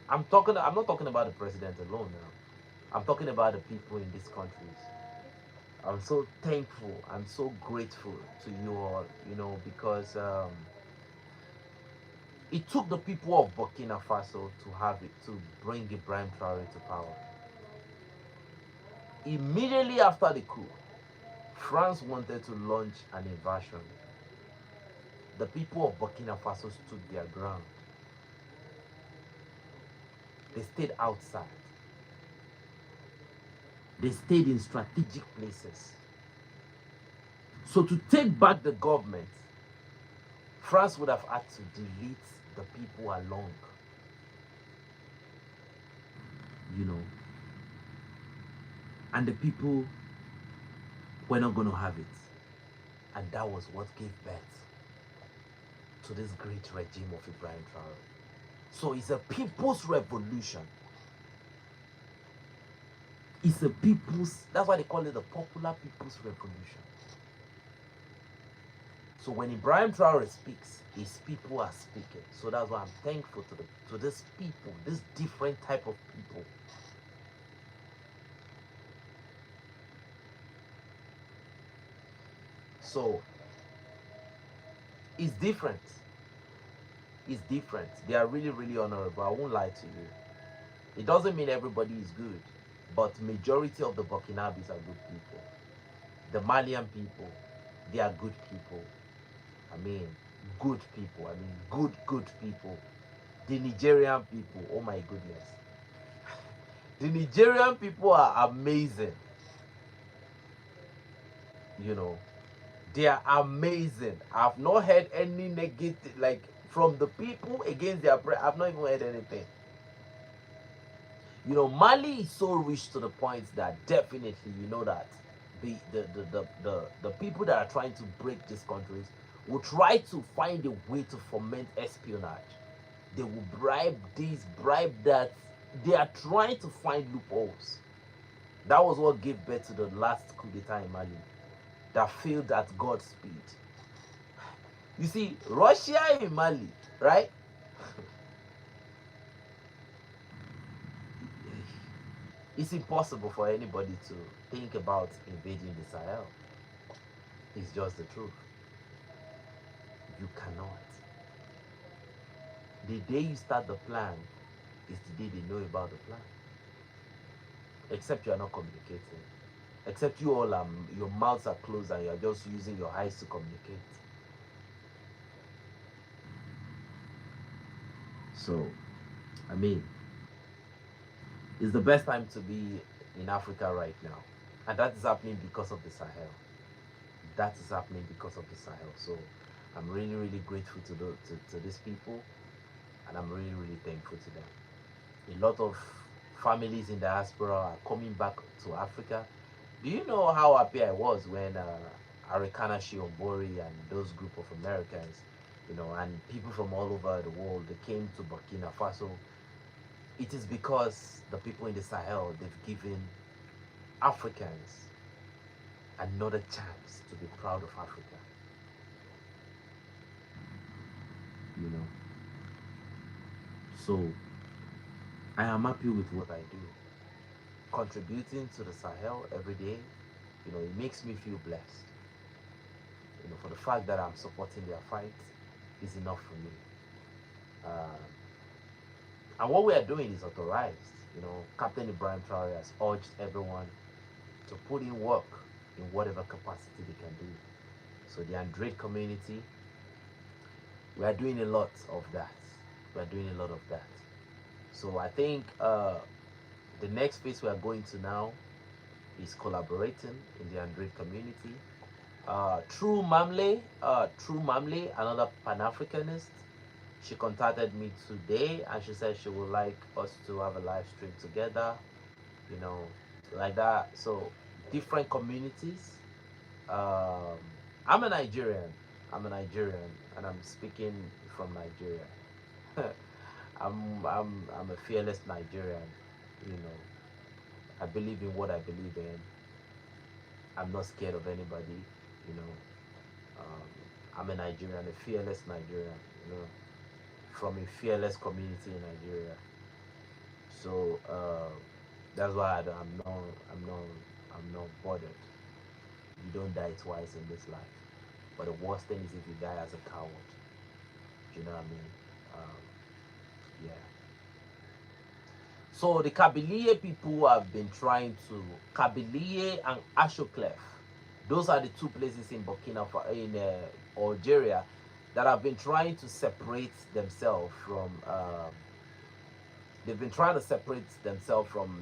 I'm not talking about the president alone now. I'm talking about the people in these countries. I'm so thankful. I'm so grateful to you all, because it took the people of Burkina Faso to bring Ibrahim Traore to power. Immediately after the coup, France wanted to launch an invasion. The people of Burkina Faso stood their ground. They stayed outside. They stayed in strategic places. So to take back the government, France would have had to delete the people along. And the people were not going to have it. And that was what gave birth to this great regime of Ibrahim Traore. So it's a people's revolution. That's why they call it the Popular People's Revolution. So when Ibrahim Traore speaks, his people are speaking. So that's why I'm thankful to these people, this different type of people. So it's different. It's different. They are really, really honorable. I won't lie to you. It doesn't mean everybody is good, but majority of the Burkinabes are good people. The Malian people, they are good people. I mean, good people. I mean, good people. The Nigerian people, oh my goodness. The Nigerian people are amazing. You know, they are amazing. I've not heard any negative, like from the people against their I've not even heard anything. You know, Mali is so rich to the point that definitely, you know, that the people that are trying to break these countries will try to find a way to foment espionage. They will bribe this, bribe that. They are trying to find loopholes. That was what gave birth to the last coup d'etat in Mali that failed at God's speed. You see, Russia in Mali, right? It's impossible for anybody to think about invading the Sahel. It's just the truth. You cannot. The day you start the plan is the day they know about the plan. Except you are not communicating. Except you all are, your mouths are closed and you are just using your eyes to communicate. So, I mean, it's the best time to be in Africa right now. And that is happening because of the Sahel. That is happening because of the Sahel. So I'm really, really grateful to these people, and I'm really, really thankful to them. A lot of families in diaspora are coming back to Africa. Do you know how happy I was when Arikana Shiombori and those group of Americans, you know, and people from all over the world, they came to Burkina Faso? It is because the people in the Sahel, they've given Africans another chance to be proud of Africa, you know. So I am happy with what I do. Contributing to the Sahel every day, you know, it makes me feel blessed. You know, for the fact that I'm supporting their fight is enough for me. Uh, and what we are doing is authorized. You know, Captain Ibrahim Traore has urged everyone to put in work in whatever capacity they can do. So the ANDRADE community, we are doing a lot of that. We are doing a lot of that. So I think the next phase we are going to now is collaborating in the ANDRADE community. True Mamle, another Pan-Africanist, she contacted me today and she said she would like us to have a live stream together, you know, like that. So different communities. Um, I'm a Nigerian. I'm a Nigerian, and I'm speaking from Nigeria. I'm a fearless Nigerian. You know, I believe in what I believe in. I'm not scared of anybody. You know, I'm a Nigerian, a fearless Nigerian. You know, from a fearless community in Nigeria. So that's why I'm not bothered. You don't die twice in this life. But the worst thing is if you die as a coward. Do you know what I mean? Um, yeah. So the Kabylie people have been trying to Kabylie and Ashoclef. Those are the two places in Algeria that have been trying to separate themselves from. They've been trying to separate themselves from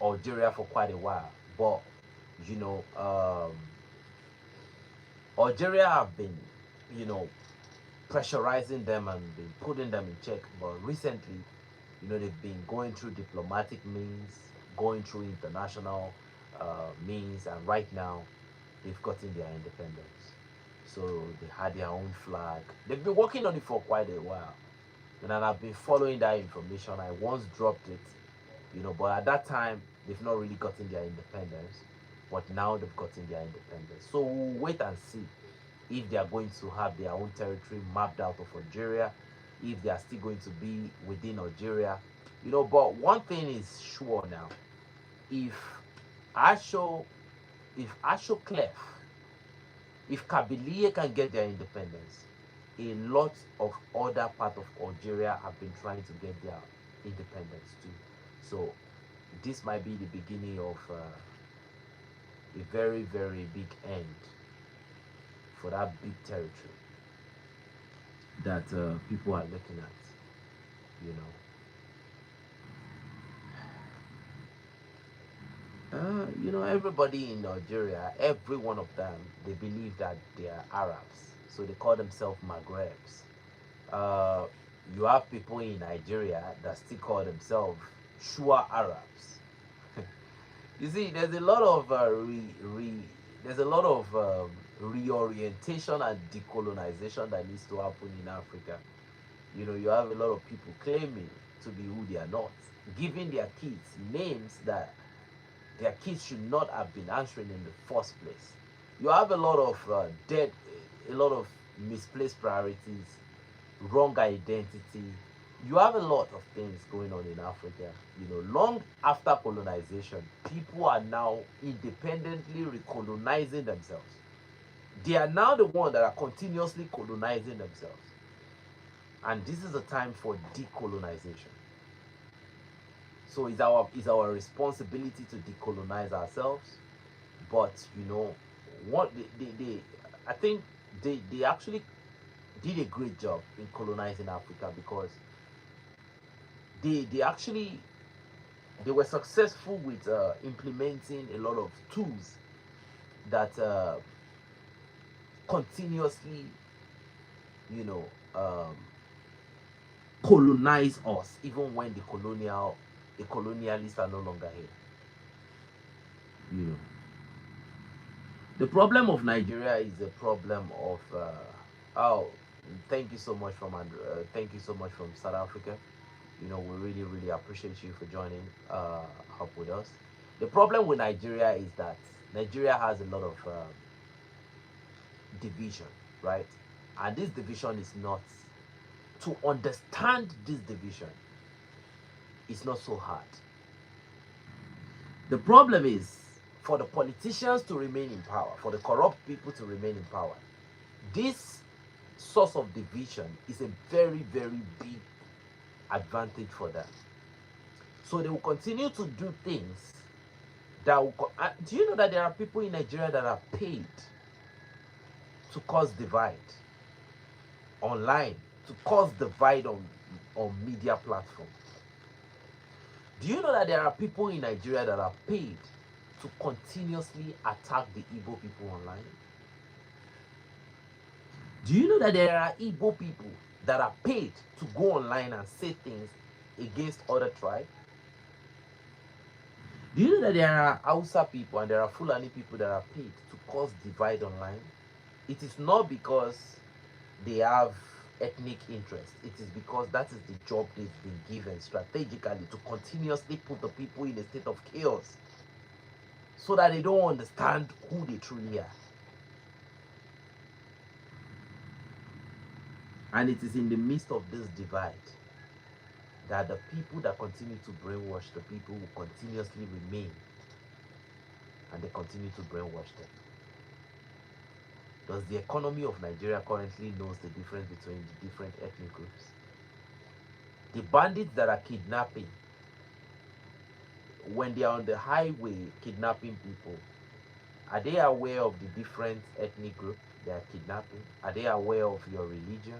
Algeria for quite a while, but you know, Algeria have been, you know, pressurizing them and been putting them in check. But recently, you know, they've been going through diplomatic means, going through international means, and right now they've gotten their independence. So they had their own flag. They've been working on it for quite a while. And I've been following that information. I once dropped it, you know, but at that time they've not really gotten their independence. But now they've gotten their independence. So we'll wait and see if they are going to have their own territory mapped out of Algeria, if they are still going to be within Algeria, you know. But one thing is sure now: if Asho, if Ashoclef, if Kabylie can get their independence, a lot of other part of Algeria have been trying to get their independence too. So this might be the beginning of a very, very big end for that big territory that people are looking at, you know. Everybody in Nigeria, every one of them, they believe that they are Arabs, so they call themselves Maghrebs. Uh, you have people in Nigeria that still call themselves Shua Arabs. You see, there's a lot of there's a lot of reorientation and decolonization that needs to happen in Africa. You have a lot of people claiming to be who they are not, giving their kids names that their kids should not have been answering in the first place. You have a lot of a lot of misplaced priorities, wrong identity. You have a lot of things going on in Africa. Long after colonization, people are now independently recolonizing themselves. They are now the ones that are continuously colonizing themselves. And this is a time for decolonization. So it's our responsibility to decolonize ourselves. But what I think they actually did a great job in colonizing Africa, because they actually they were successful with implementing a lot of tools that continuously you know um, colonize us, even when the colonialists are no longer here. you know the problem of Nigeria is a problem of oh, thank you so much thank you so much from South Africa. We really, really appreciate you for joining up with us. The problem with Nigeria is that Nigeria has a lot of division, right? And this division is not, to understand this division, it's not so hard. The problem is for the politicians to remain in power, for the corrupt people to remain in power. This source of division is a very, very big advantage for them. So they will continue to do things that will. Do you know that there are people in Nigeria that are paid to cause divide online, to cause divide on media platforms? Do you know that there are people in Nigeria that are paid to continuously attack the Igbo people online? Do you know that there are Igbo people that are paid to go online and say things against other tribes? Do you know that there are Hausa people and there are Fulani people that are paid to cause divide online? It is not because they have ethnic interest. It is because that is the job they've been given strategically, to continuously put the people in a state of chaos so that they don't understand who they truly are. And it is in the midst of this divide that the people that continue to brainwash the people will continuously remain, and they continue to brainwash them. Does the economy of Nigeria currently knows the difference between the different ethnic groups? The bandits that are kidnapping, when they are on the highway kidnapping people, are they aware of the different ethnic group they are kidnapping? Are they aware of your religion?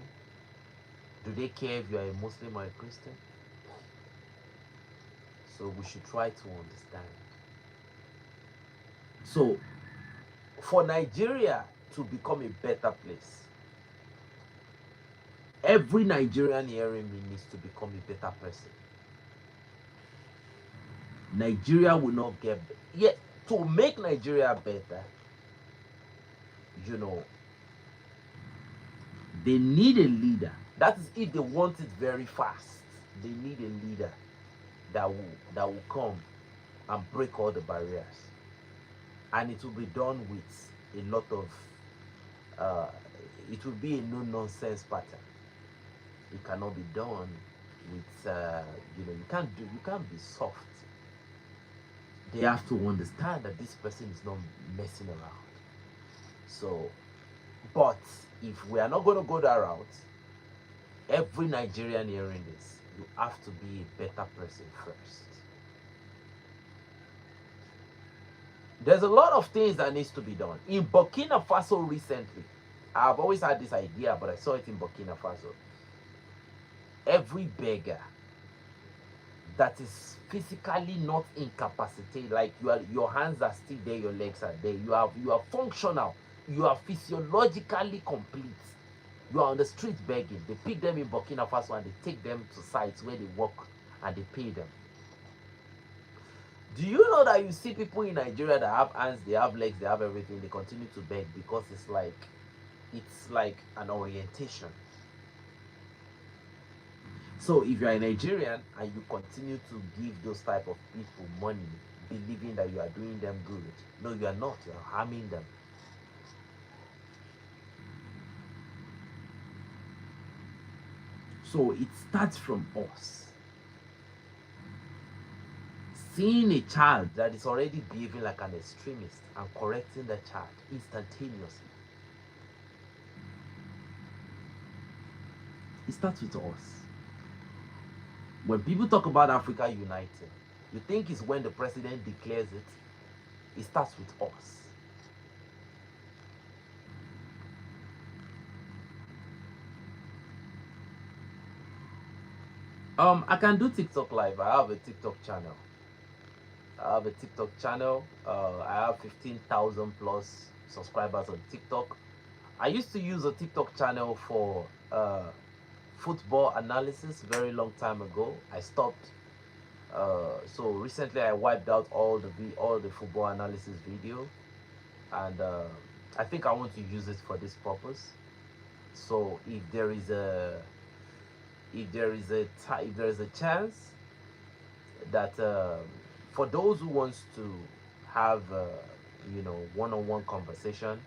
Do they care if you are a Muslim or a Christian? So we should try to understand. So for Nigeria to become a better place, every Nigerian hearing me needs to become a better person. Nigeria will not get yet. To make Nigeria better, they need a leader. That is, if they want it very fast, they need a leader that will come and break all the barriers. And it will be done with a lot of it will be a no-nonsense pattern. It cannot be done with you can't be soft. They have to understand that this person is not messing around. So, but if we are not going to go that route, every Nigerian hearing this, you have to be a better person first. There's a lot of things that needs to be done. In Burkina Faso recently, I've always had this idea, but I saw it in Burkina Faso. Every beggar that is physically not incapacitated, like your hands are still there, your legs are there, you are functional, you are physiologically complete. You are on the street begging. They pick them in Burkina Faso and they take them to sites where they work and they pay them. Do you know that you see people in Nigeria that have hands, they have legs, they have everything, they continue to beg because it's like an orientation. So if you are a Nigerian and you continue to give those type of people money, believing that you are doing them good, no, you are not. You are harming them. So it starts from us. Seeing a child that is already behaving like an extremist and correcting the child instantaneously. It starts with us. When people talk about Africa united, you think it's when the president declares it. It starts with us. I can do TikTok live. I have a TikTok channel. I have 15,000 plus subscribers on TikTok. I used to use a TikTok channel for football analysis very long time ago. I stopped. So recently I wiped out all the football analysis video, and I think I want to use it for this purpose. So if there is a chance that for those who wants to have one-on-one conversation,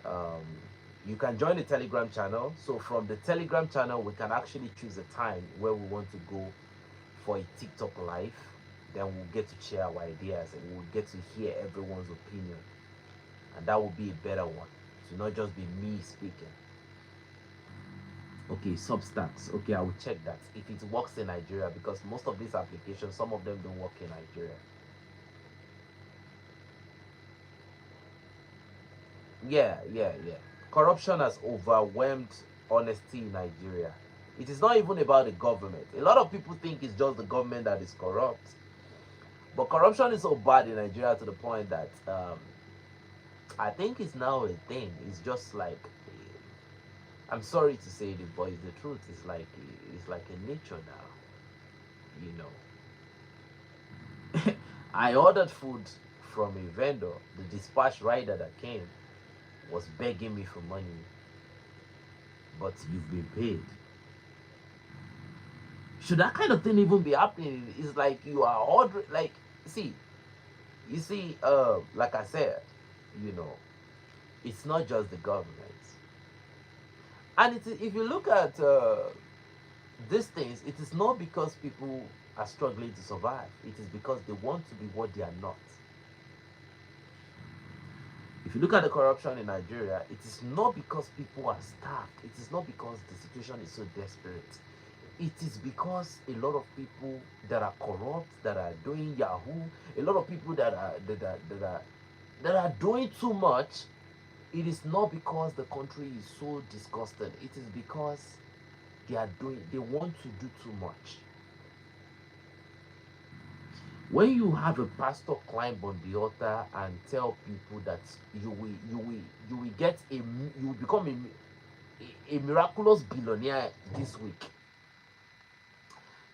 um, you can join the Telegram channel. So from the Telegram channel, we can actually choose a time where we want to go for a TikTok live. Then we'll get to share our ideas and we'll get to hear everyone's opinion, and that will be a better one. To not just be me speaking. Okay, Substacks. Okay, I will check that if it works in Nigeria, because most of these applications, some of them don't work in Nigeria. Yeah. Corruption has overwhelmed honesty in Nigeria. It is not even about the government. A lot of people think it's just the government that is corrupt. But corruption is so bad in Nigeria to the point that I think it's now a thing. It's just like, I'm sorry to say it, but it's the truth. It's like a nature now. You know, I ordered food from a vendor. The dispatch rider that came was begging me for money, but you've been paid. Should that kind of thing even be happening? It's like you are ordering. Like, see, you see, like I said, you know, it's not just the government. And if you look at these things, it is not because people are struggling to survive. It is because they want to be what they are not. If you look at the corruption in Nigeria, it is not because people are starved. It is not because the situation is so desperate. It is because a lot of people that are corrupt, that are doing Yahoo, a lot of people that are doing too much. It is not because the country is so disgusted. It is because they want to do too much. When you have a pastor climb on the altar and tell people that you will get you will become a miraculous billionaire this week.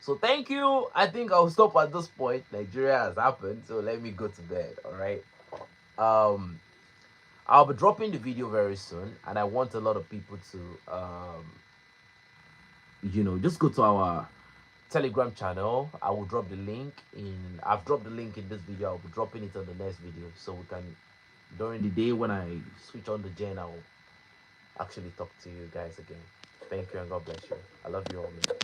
So thank you. I think I'll stop at this point. Nigeria has happened, so let me go to bed. All right. I'll be dropping the video very soon, and I want a lot of people to just go to our Telegram channel. I will drop the link in. I've dropped the link in this video. I'll be dropping it on the next video, so we can, during the day when I switch on the gen, I'll actually talk to you guys again. Thank you and God bless you. I love you all, man.